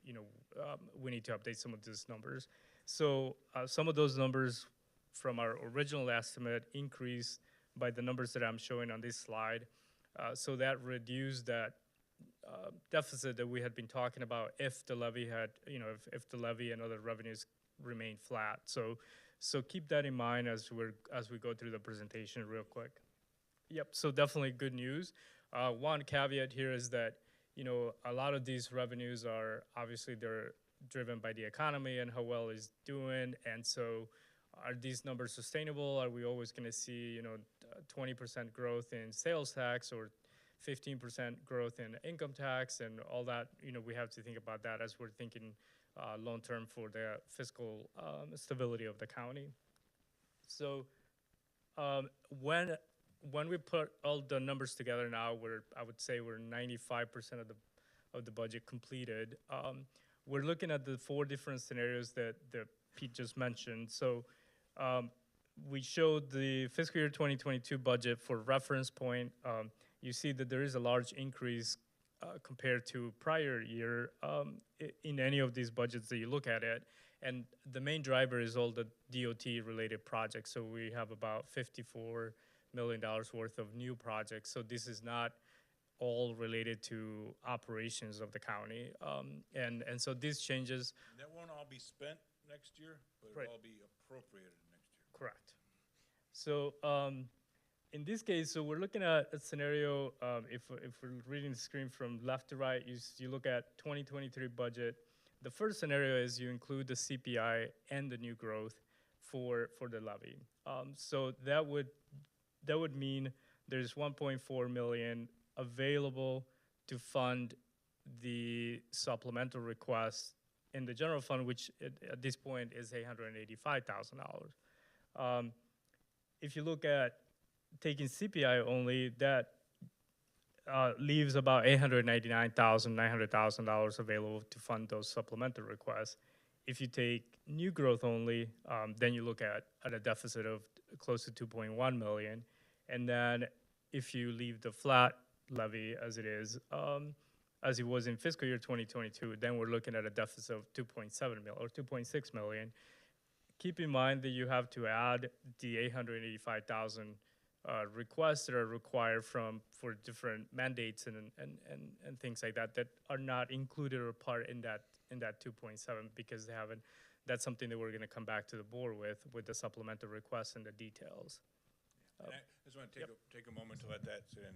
we need to update some of these numbers. So some of those numbers from our original estimate increased by the numbers that I'm showing on this slide. So that reduced that deficit that we had been talking about if the levy had, if the levy and other revenues remain flat. So keep that in mind as we go through the presentation real quick. Yep, so definitely good news. One caveat here is that, a lot of these revenues are, obviously they're driven by the economy and how well it's doing. And so are these numbers sustainable? Are we always going to see, 20% growth in sales tax or 15% growth in income tax and all that? We have to think about that as we're thinking long-term for the fiscal stability of the county. So when we put all the numbers together now, I would say we're 95% of the budget completed. We're looking at the 4 different scenarios that Pete just mentioned. So we showed the fiscal year 2022 budget for reference point. You see that there is a large increase compared to prior year in any of these budgets that you look at it. And the main driver is all the DOT related projects. So we have about $54 million worth of new projects. So this is not all related to operations of the county. And so these changes.
And that won't all be spent next year, but
Right.
it'll all be appropriated next year.
Correct. So in this case, so we're looking at a scenario, if we're reading the screen from left to right, you look at 2023 budget. The first scenario is you include the CPI and the new growth for the levy. So that would mean there's 1.4 million available to fund the supplemental request in the general fund, which at this point is $885,000. If you look at taking CPI only, that leaves about $900,000 available to fund those supplemental requests. If you take new growth only, then you look at a deficit of close to 2.1 million. And then if you leave the flat levy as it is, as it was in fiscal year 2022, then we're looking at a deficit of 2.7 million or 2.6 million. Keep in mind that you have to add the $885,000 requests that are required for different mandates and things like that that are not included or part in that 2.7 because they haven't. That's something that we're going to come back to the board with the supplemental requests and the details.
And I just want to take a moment to let that sit in.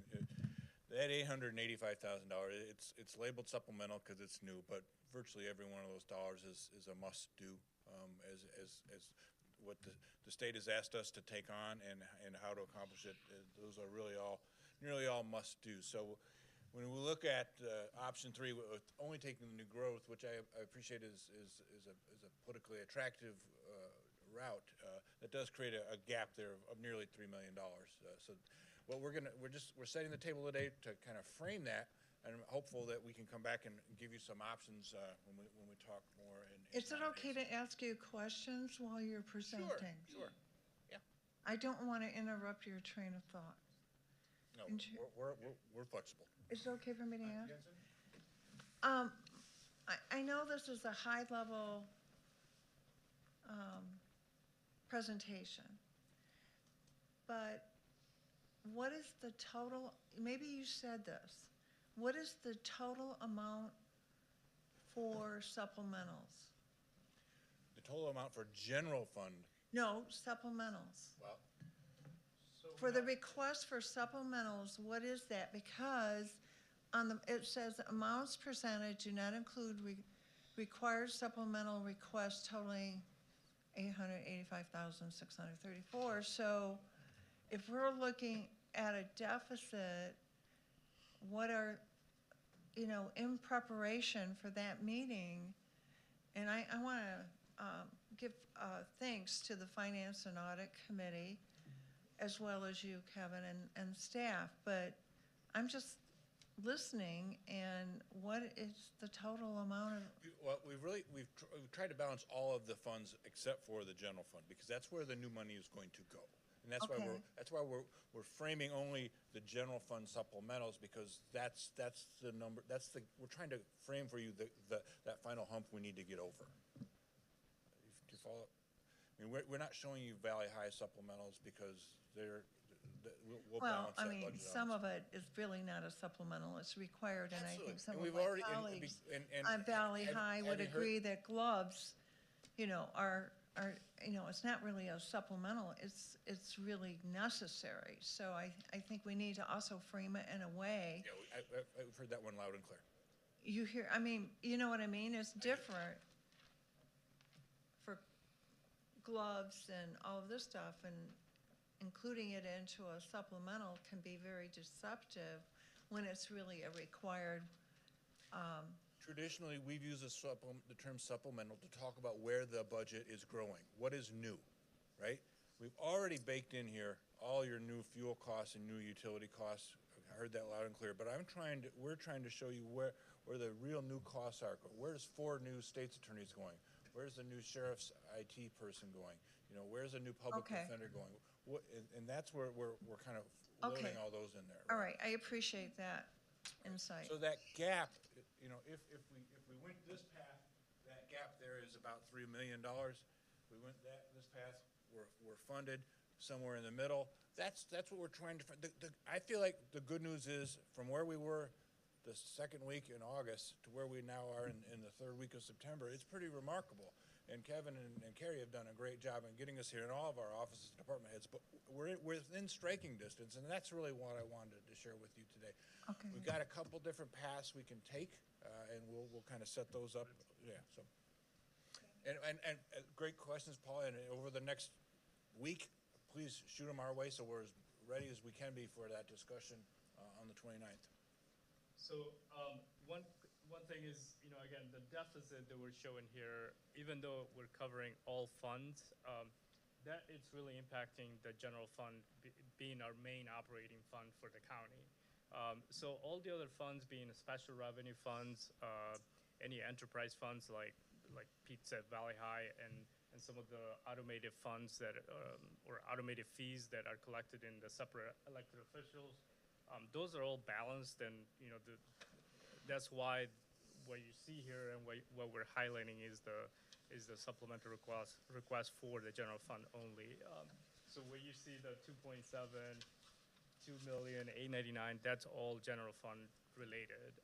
That $885,000, it's labeled supplemental because it's new, but virtually every one of those dollars is a must-do, as what the state has asked us to take on and how to accomplish it. Those are nearly all must-do. So when we look at option 3, with only taking the new growth, which I appreciate is a politically attractive route, that does create a gap there of nearly $3 million. So what we're setting the table today to kind of frame that, and I'm hopeful that we can come back and give you some options when we talk more.
Is it okay to ask you questions while you're presenting?
Sure. Yeah.
I don't want to interrupt your train of thought.
No, we're flexible.
Is it okay for me to ask? I know this is a high-level presentation, but what is the total, maybe you said this, what is the total amount for supplementals?
The total amount for general fund,
No, supplementals.
well,
For the request for supplementals, what is that? Because it says amounts presented do not include required supplemental requests totaling $885,634. So if we're looking at a deficit, what are, in preparation for that meeting, and I want to give thanks to the Finance and Audit Committee, as well as you, Kevin, and staff, but I'm just listening, and what is the total amount of?
well, we've tried to balance all of the funds except for the general fund, because that's where the new money is going to go. And that's
Okay.
why we're framing only the general fund supplementals, because that's the number, we're trying to frame for you that final hump we need to get over. Do you follow? I mean, we're not showing you Valley High supplementals because we'll
Well,
balance that
I
budget
mean,
out.
some of it is really not a supplemental, it's required, and I
Absolutely.
think some
And
of
we've
my
already- and-
colleagues
and-
on Valley
have-
High would
have you heard-
agree that gloves, are, it's not really a supplemental, it's really necessary. So I think we need to also frame it in a way,
Yeah, I've heard that one loud and clear.
you hear, I mean, you know what I mean? It's different for gloves and all of this stuff, and including it into a supplemental can be very deceptive when it's really a required,
Traditionally, we've used the term supplemental to talk about where the budget is growing, what is new, right? We've already baked in here all your new fuel costs and new utility costs. I heard that loud and clear, but we're trying to show you where the real new costs are. Where's 4 new state's attorneys going? Where's the new sheriff's IT person going? Where's the new public
Okay.
defender going? And that's where we're kind of
Okay.
loading all those in there.
all right, I appreciate that insight.
So that gap, if we went this path, that gap there is about $3 million. We went this path, we're funded somewhere in the middle. That's what we're trying to find. I feel like the good news is, from where we were the second week in August to where we now are in the third week of September, it's pretty remarkable. And Kevin and Carrie have done a great job in getting us here in all of our offices and department heads, but we're within striking distance, and that's really what I wanted to share with you today.
Okay.
We've got a couple different paths we can take, and we'll kind of set those up. Yeah. So, and great questions, Paul. And over the next week, please shoot them our way so we're as ready as we can be for that discussion on the 29th.
So one thing is, again, the deficit that we're showing here, even though we're covering all funds, that it's really impacting the general fund being our main operating fund for the county. So all the other funds being special revenue funds, any enterprise funds like Pete said, Valley High, and some of the automated funds that or automated fees that are collected in the separate elected officials, those are all balanced, and that's why what you see here and what we're highlighting is the supplemental request for the general fund only. So where you see the 2.7 2,899,000, that's all general fund related.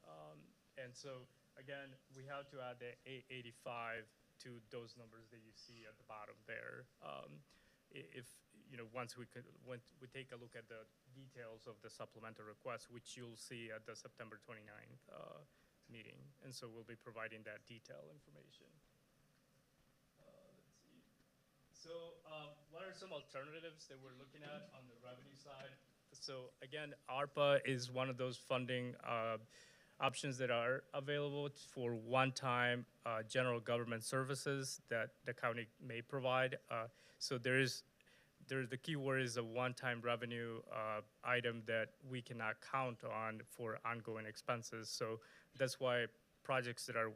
And so, again, we have to add the 885 to those numbers that you see at the bottom there. If, once we take a look at the details of the supplemental request, which you'll see at the September 29th meeting. And so we'll be providing that detailed information. Let's see. So what are some alternatives that we're looking at on the revenue side? So again, ARPA is one of those funding options that are available for one-time general government services that the county may provide. So the key word is a one-time revenue item that we cannot count on for ongoing expenses. So that's why projects that are,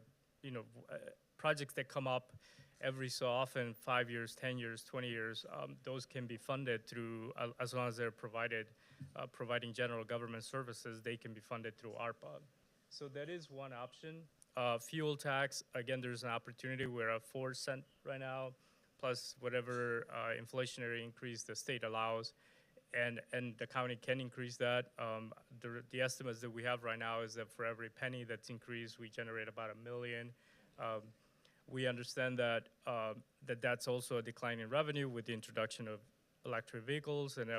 projects that come up every so often, 5 years, 10 years, 20 years, those can be funded through, as long as they're providing general government services, they can be funded through ARPA. So that is one option. Fuel tax, again, there's an opportunity. We're at 4 cents right now, plus whatever inflationary increase the state allows, and the county can increase that. The estimates that we have right now is that for every penny that's increased, we generate about $1 million. We understand that that's also a decline in revenue with the introduction of electric vehicles and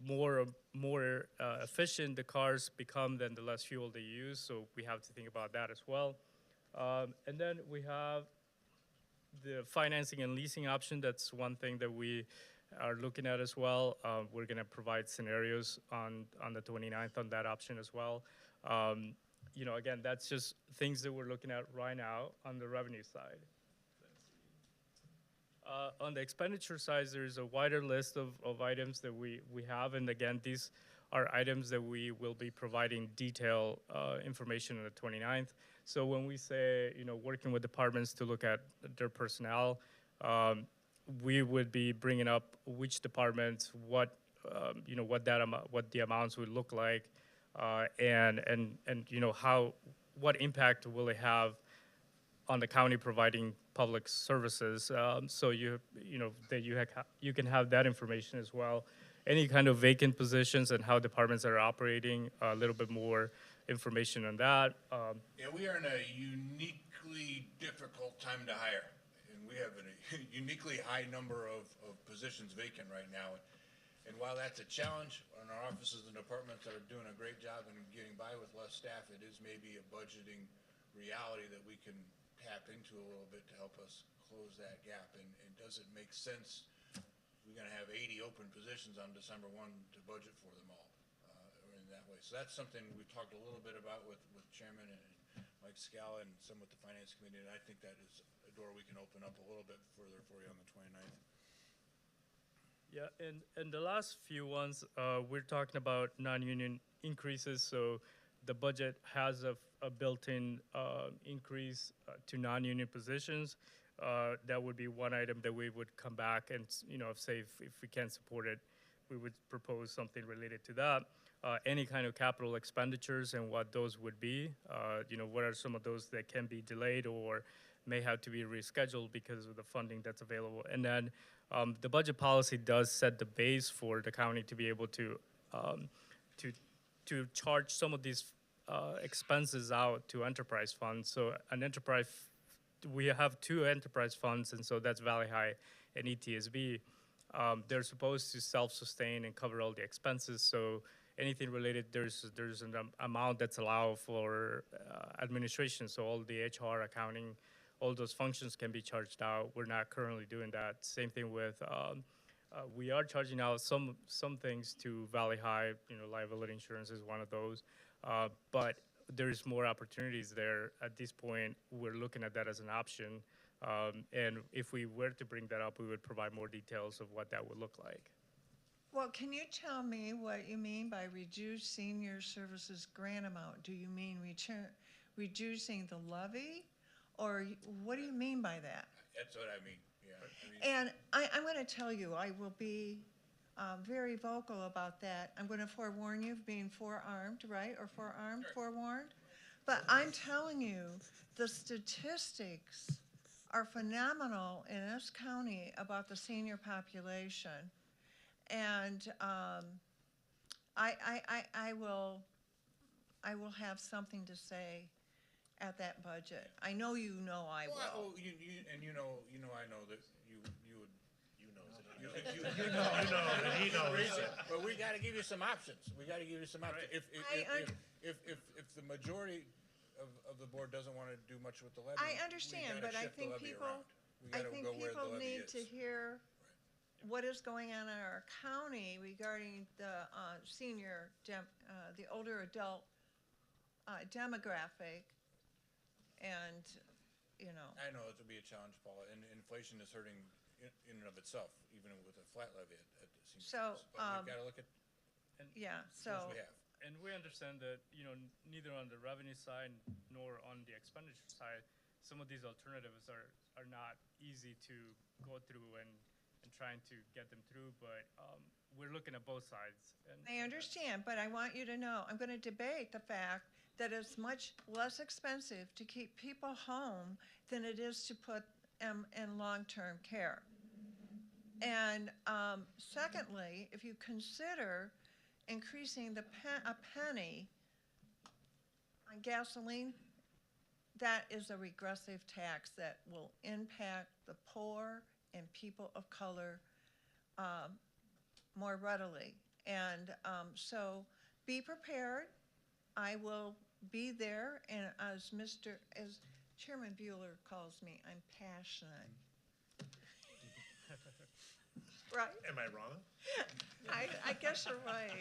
more efficient the cars become, then the less fuel they use. So we have to think about that as well. And then we have the financing and leasing option. That's one thing that we are looking at as well. We're going to provide scenarios on the 29th on that option as well. Again, that's just things that we're looking at right now on the revenue side. On the expenditure side, there's a wider list of items that we have. And again, these are items that we will be providing detailed information on the 29th. So when we say, working with departments to look at their personnel, we would be bringing up which departments, what the amounts would look like, and what impact will it have on the county providing public services. So you can have that information as well. Any kind of vacant positions and how departments are operating, a little bit more information on that.
Yeah, we are in a uniquely difficult time to hire, and we have a uniquely high number of positions vacant right now. And while that's a challenge, and our offices and departments are doing a great job in getting by with less staff, it is maybe a budgeting reality that we can tap into a little bit to help us close that gap. And does it make sense? We're going to have 80 open positions on December 1 to budget for them all in that way. So that's something we've talked a little bit about with Chairman and Mike Scala and some with the Finance Committee, and I think that is a door we can open up a little bit further for you on the 29th.
Yeah, and the last few ones, we're talking about non-union increases. So the budget has a built-in increase to non-union positions. That would be one item that we would come back and, say if we can't support it, we would propose something related to that. Any kind of capital expenditures and what those would be. What are some of those that can be delayed or may have to be rescheduled because of the funding that's available. And then the budget policy does set the base for the county to be able to charge some of these expenses out to enterprise funds. So we have 2 enterprise funds, and so that's Valley High and ETSB. They're supposed to self-sustain and cover all the expenses. So anything related, there's an amount that's allowed for administration. So all the HR, accounting, all those functions can be charged out. We're not currently doing that. Same thing with, we are charging out some things to Valley High. Liability insurance is one of those. But there's more opportunities there. At this point, we're looking at that as an option. And if we were to bring that up, we would provide more details of what that would look like.
Well, can you tell me what you mean by reduced senior services grant amount? Do you mean reducing the levy? Or what do you mean by that?
That's what I mean, yeah.
And I'm going to tell you, I will be very vocal about that. I'm going to forewarn you of being forearmed, right? Or forearmed, forewarned. But I'm telling you, the statistics are phenomenal in this county about the senior population. And I will have something to say at that budget. I know you know I will.
Well, I know that you would.
You knows it.
You
You know, and he knows it.
But we gotta give you some options. We gotta give you some options.
I
If the majority of the board doesn't wanna do much with the levy.
I understand, but I think people, need to hear what is going on in our county regarding the the older adult demographic. And,
I know it would be a challenge, Paula, and inflation is hurting in and of itself, even with a flat levy at the senior
So,
citizens. But we've gotta look at
yeah,
what
so,
we have.
And we understand that, neither on the revenue side nor on the expenditure side, some of these alternatives are not easy to go through and trying to get them through, but we're looking at both sides. And
I understand, but I want you to know, I'm gonna debate the fact that it's much less expensive to keep people home than it is to put them in long-term care. And secondly, if you consider increasing a penny on gasoline, that is a regressive tax that will impact the poor and people of color more readily. And so be prepared. I will be there, and as Chairman Bueller calls me, I'm passionate. Right?
Am I wrong?
I guess you're right.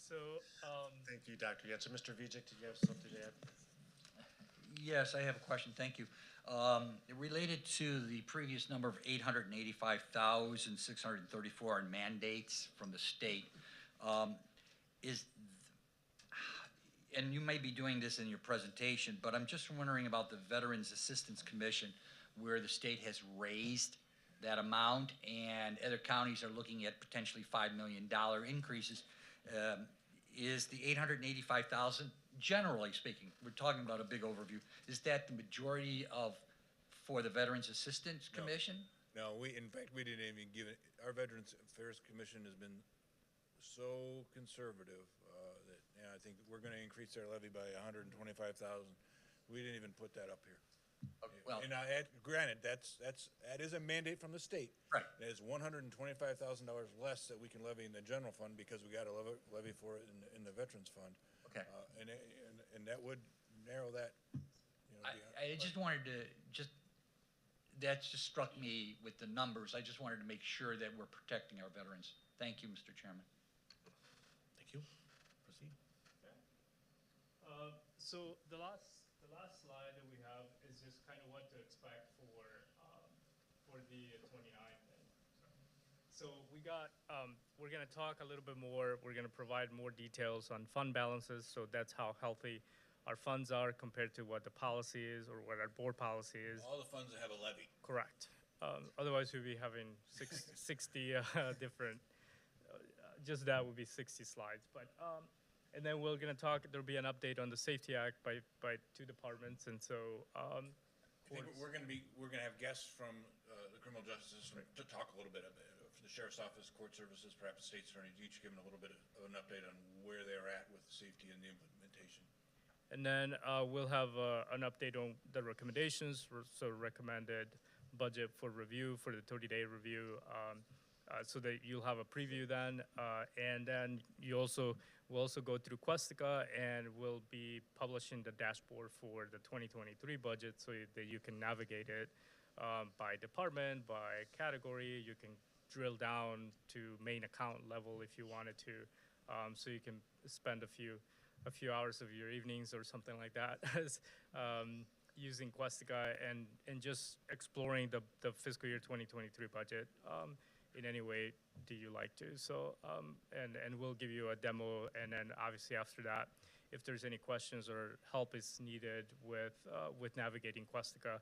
so,
Thank you, Dr. Yenser. Mr. Vijay, did you have something to add?
Yes, I have a question, thank you. Related to the previous number of 885,634 in mandates from the state, and you may be doing this in your presentation, but I'm just wondering about the Veterans Assistance Commission, where the state has raised that amount, and other counties are looking at potentially $5 million increases. Is the 885,000, generally speaking, we're talking about a big overview, is that the majority for the Veterans Assistance Commission?
No, in fact, we didn't even give it, our Veterans Affairs Commission has been so conservative that I think we're gonna increase their levy by 125,000. We didn't even put that up here.
Well,
And granted, that is a mandate from the state.
Right.
It is $125,000 less that we can levy in the general fund because we got to levy for it in the Veterans Fund.
Okay.
And that would narrow that.
I just wanted to, that just struck me with the numbers. I just wanted to make sure that we're protecting our veterans. Thank you, Mr. Chairman.
Thank you. Proceed.
So the last slide that we have is just kind of what to expect for the 29th. So we got, we're going to talk a little bit more. We're going to provide more details on fund balances. So that's how healthy our funds are compared to what the policy is or what our board policy is.
All the funds that have a levy.
Correct. Otherwise, we'd be having 60 different, just that would be 60 slides. But and then we're going to talk, there'll be an update on the Safety Act by two departments. And so
I think we're going to have guests from the criminal justice system to talk a little bit about for the Sheriff's Office, Court Services, perhaps the State Attorney, each giving a little bit of an update on where they're at with the safety and the implementation.
And then we'll have an update on the recommendations, so recommended budget for review for the 30-day review, so that you'll have a preview then. And then we'll also go through Questica, and we'll be publishing the dashboard for the 2023 budget so that you can navigate it by department, by category. You can drill down to main account level if you wanted to, so you can spend a few hours of your evenings or something like that using Questica and just exploring the fiscal year 2023 budget in any way do you like to. So and we'll give you a demo, and then obviously after that, if there's any questions or help is needed with navigating Questica,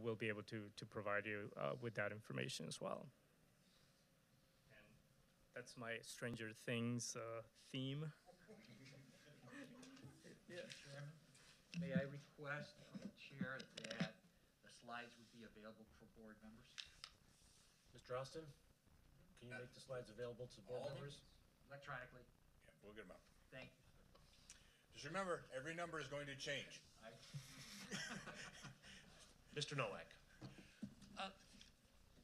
we'll be able to provide you with that information as well. And that's my Stranger Things theme.
Yeah. Chairman, may I request of the chair that the slides would be available for board members?
Mr. Austin, Can you make the slides available to board members?
Electronically.
Yeah, we'll get them out.
Thank you.
Just remember, every number is going to change.
Mr. Nowak?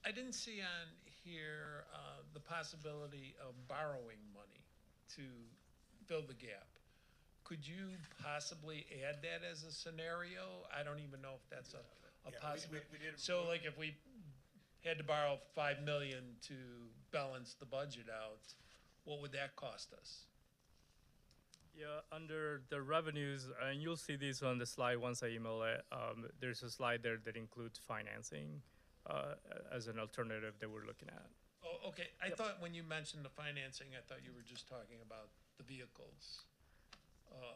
I didn't see on here the possibility of borrowing money to fill the gap. Could you possibly add that as a scenario? I don't even know if that's a
Yeah,
possibility.
we did-
So like if we had to borrow 5 million to balance the budget out, what would that cost us?
Yeah, under the revenues, and you'll see these on the slide once I email it. There's a slide there that includes financing as an alternative that we're looking at.
Oh, okay. I thought when you mentioned the financing, I thought you were just talking about the vehicles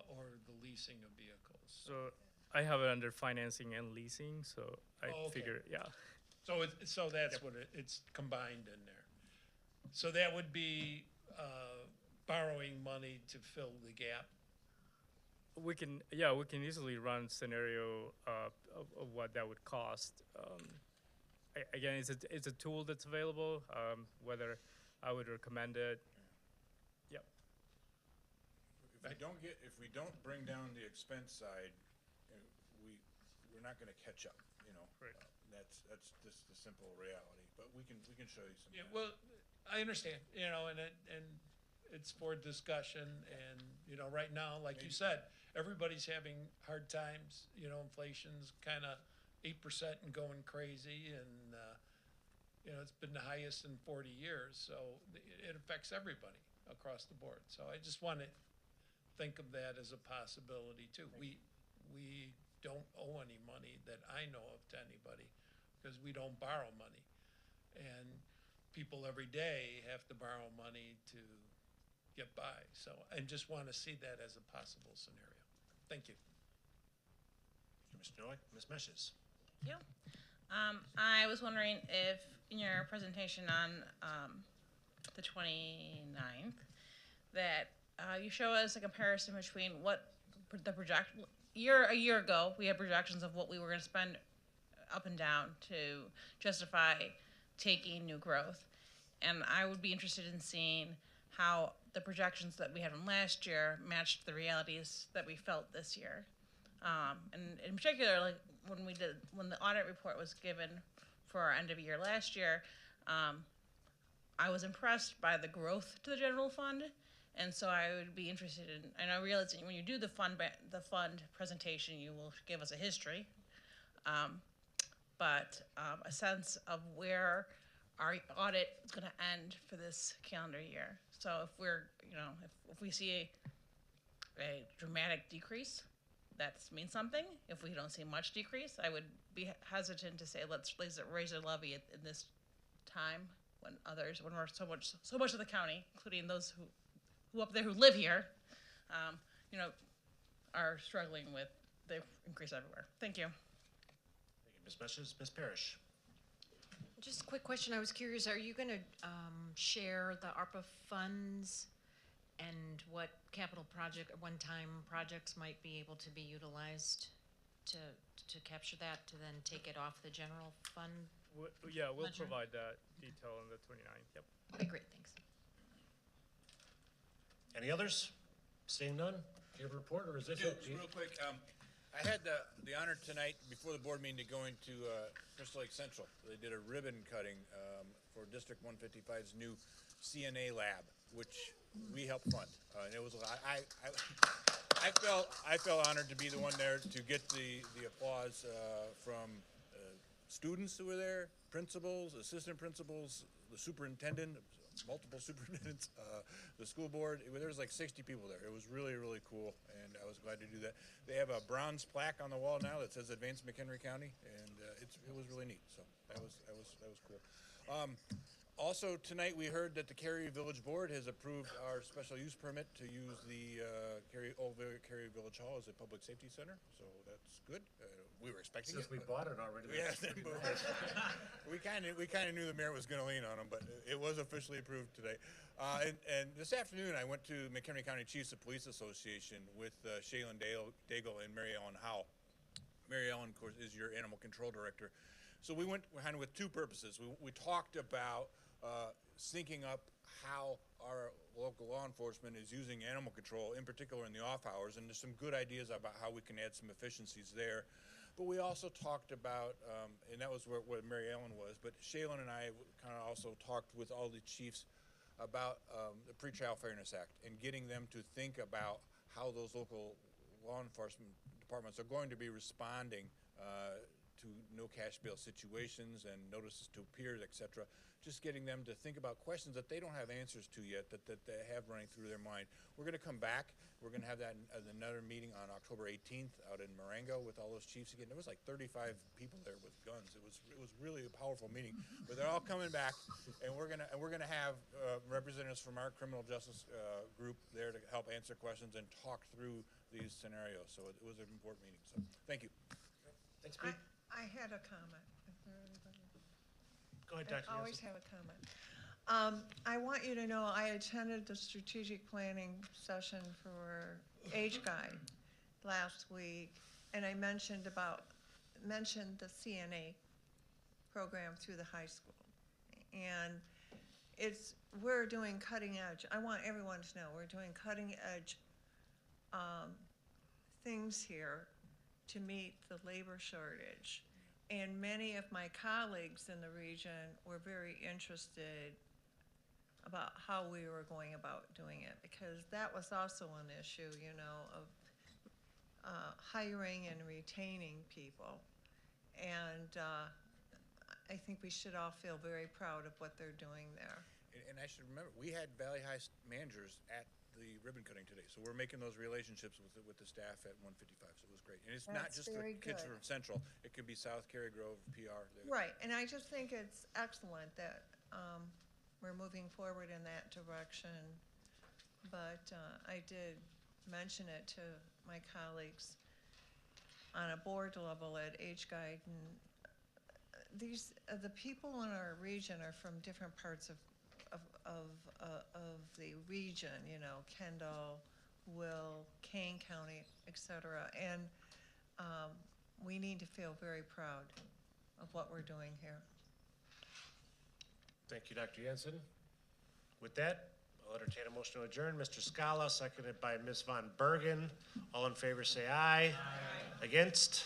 or the leasing of vehicles.
So I have it under financing and leasing, so I
Oh, okay.
figure, yeah.
So that's what it's combined in there. So that would be borrowing money to fill the gap.
We can easily run scenario of what that would cost. Again, it's a tool that's available. Whether I would recommend it. Yep.
If we don't bring down the expense side, we're not gonna catch up, you know?
Right.
That's just the simple reality, but we can show you some.
Yeah, well, I understand, you know, and it's for discussion and, you know, right now, like you said, everybody's having hard times, you know, inflation's kinda 8% and going crazy and, you know, it's been the highest in 40 years, so it affects everybody across the board. So I just wanna think of that as a possibility too. We don't owe any money that I know of to anybody, because we don't borrow money. And people every day have to borrow money to get by, so I just want to see that as a possible scenario. Thank you.
Mr. Nowak, Ms. Meshes?
Thank you. I was wondering if in your presentation on the 29th that you show us a comparison between what the a year ago we had projections of what we were going to spend up and down to justify taking new growth, and I would be interested in seeing how the projections that we had from last year matched the realities that we felt this year. And in particular, like when the audit report was given for our end of year last year, I was impressed by the growth to the general fund, and so I would be interested in. And I realize that when you do the fund presentation, you will give us a history, but a sense of where our audit is going to end for this calendar year. So if we're, you know, if we see a dramatic decrease, that means something. If we don't see much decrease, I would be hesitant to say let's raise the levy in this time when we're so much of the county, including those who up there who live here, you know, are struggling with the increase everywhere. Thank you.
Thank you, Ms. Meshes. Ms. Parrish?
Just a quick question. I was curious, are you gonna share the ARPA funds and what capital project, one-time projects might be able to be utilized to capture that, to then take it off the general fund?
We'll
Ledger?
provide that detail on the 29th. Yep.
Okay, great, thanks.
Any others? Seeing none? Do you have a report, or is this it?
Just real quick, I had the honor tonight, before the board meeting, to go into Crystal Lake Central. They did a ribbon cutting for District 155's new CNA lab, which we helped fund. And it was, I felt honored to be the one there to get the applause from students who were there, principals, assistant principals, the superintendent, multiple superintendents, the school board. There was like 60 people there. It was really, really cool, and I was glad to do that. They have a bronze plaque on the wall now that says Advanced McHenry County, and it was really neat. So that was cool. Also tonight we heard that the Cary Village Board has approved our special use permit to use the Old Cary Village Hall as a public safety center. So that's good. We were expecting
Since
it.
we bought it already.
Yeah,
that's pretty nice.
we kind of knew the mayor was going to lean on them, but it was officially approved today. And this afternoon, I went to McHenry County Chiefs of Police Association with Shaylin Daigle and Mary Ellen Howe. Mary Ellen, of course, is your animal control director. So we went kind of with two purposes. We talked about syncing up how our local law enforcement is using animal control, in particular in the off hours, and there's some good ideas about how we can add some efficiencies there. But we also talked about, and that was where Mary Ellen was, but Shaylin and I kind of also talked with all the chiefs about the Pretrial Fairness Act and getting them to think about how those local law enforcement departments are going to be responding to no cash bail situations and notices to peers, et cetera. Just getting them to think about questions that they don't have answers to yet, that they have running through their mind. We're going to come back. We're going to have that in another meeting on October 18th out in Durango with all those chiefs again. There was like 35 people there with guns. It was really a powerful meeting. But they're all coming back, and we're gonna have representatives from our criminal justice group there to help answer questions and talk through these scenarios. So it was an important meeting. So thank you.
Thanks, Pete.
I had a comment. Is there anybody?
Go ahead,
I
Dr.
always
Hanson.
have a comment. I want you to know I attended the strategic planning session for Age Guide last week, and I mentioned the CNA program through the high school. And we're doing cutting edge. I want everyone to know we're doing cutting edge things here to meet the labor shortage. And many of my colleagues in the region were very interested about how we were going about doing it, because that was also an issue, you know, of hiring and retaining people. And I think we should all feel very proud of what they're doing there.
And I should remember, we had Valley High managers at the ribbon cutting today, so we're making those relationships with the staff at 155, so it was great. And it's not
That's
just the
very
kids
good.
from Central, it could be South Cary Grove, PR.
Right, and I just think it's excellent that we're moving forward in that direction. But I did mention it to my colleagues on a board level at Age Guide, and the people in our region are from different parts of the region, you know, Kendall, Will, Kane County, et cetera. And we need to feel very proud of what we're doing here.
Thank you, Dr. Jensen. With that, I'll entertain a motion to adjourn. Mr. Scala, seconded by Ms. Von Bergen. All in favor say aye. Aye. Against?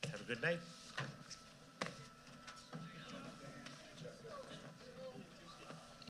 Have a good night.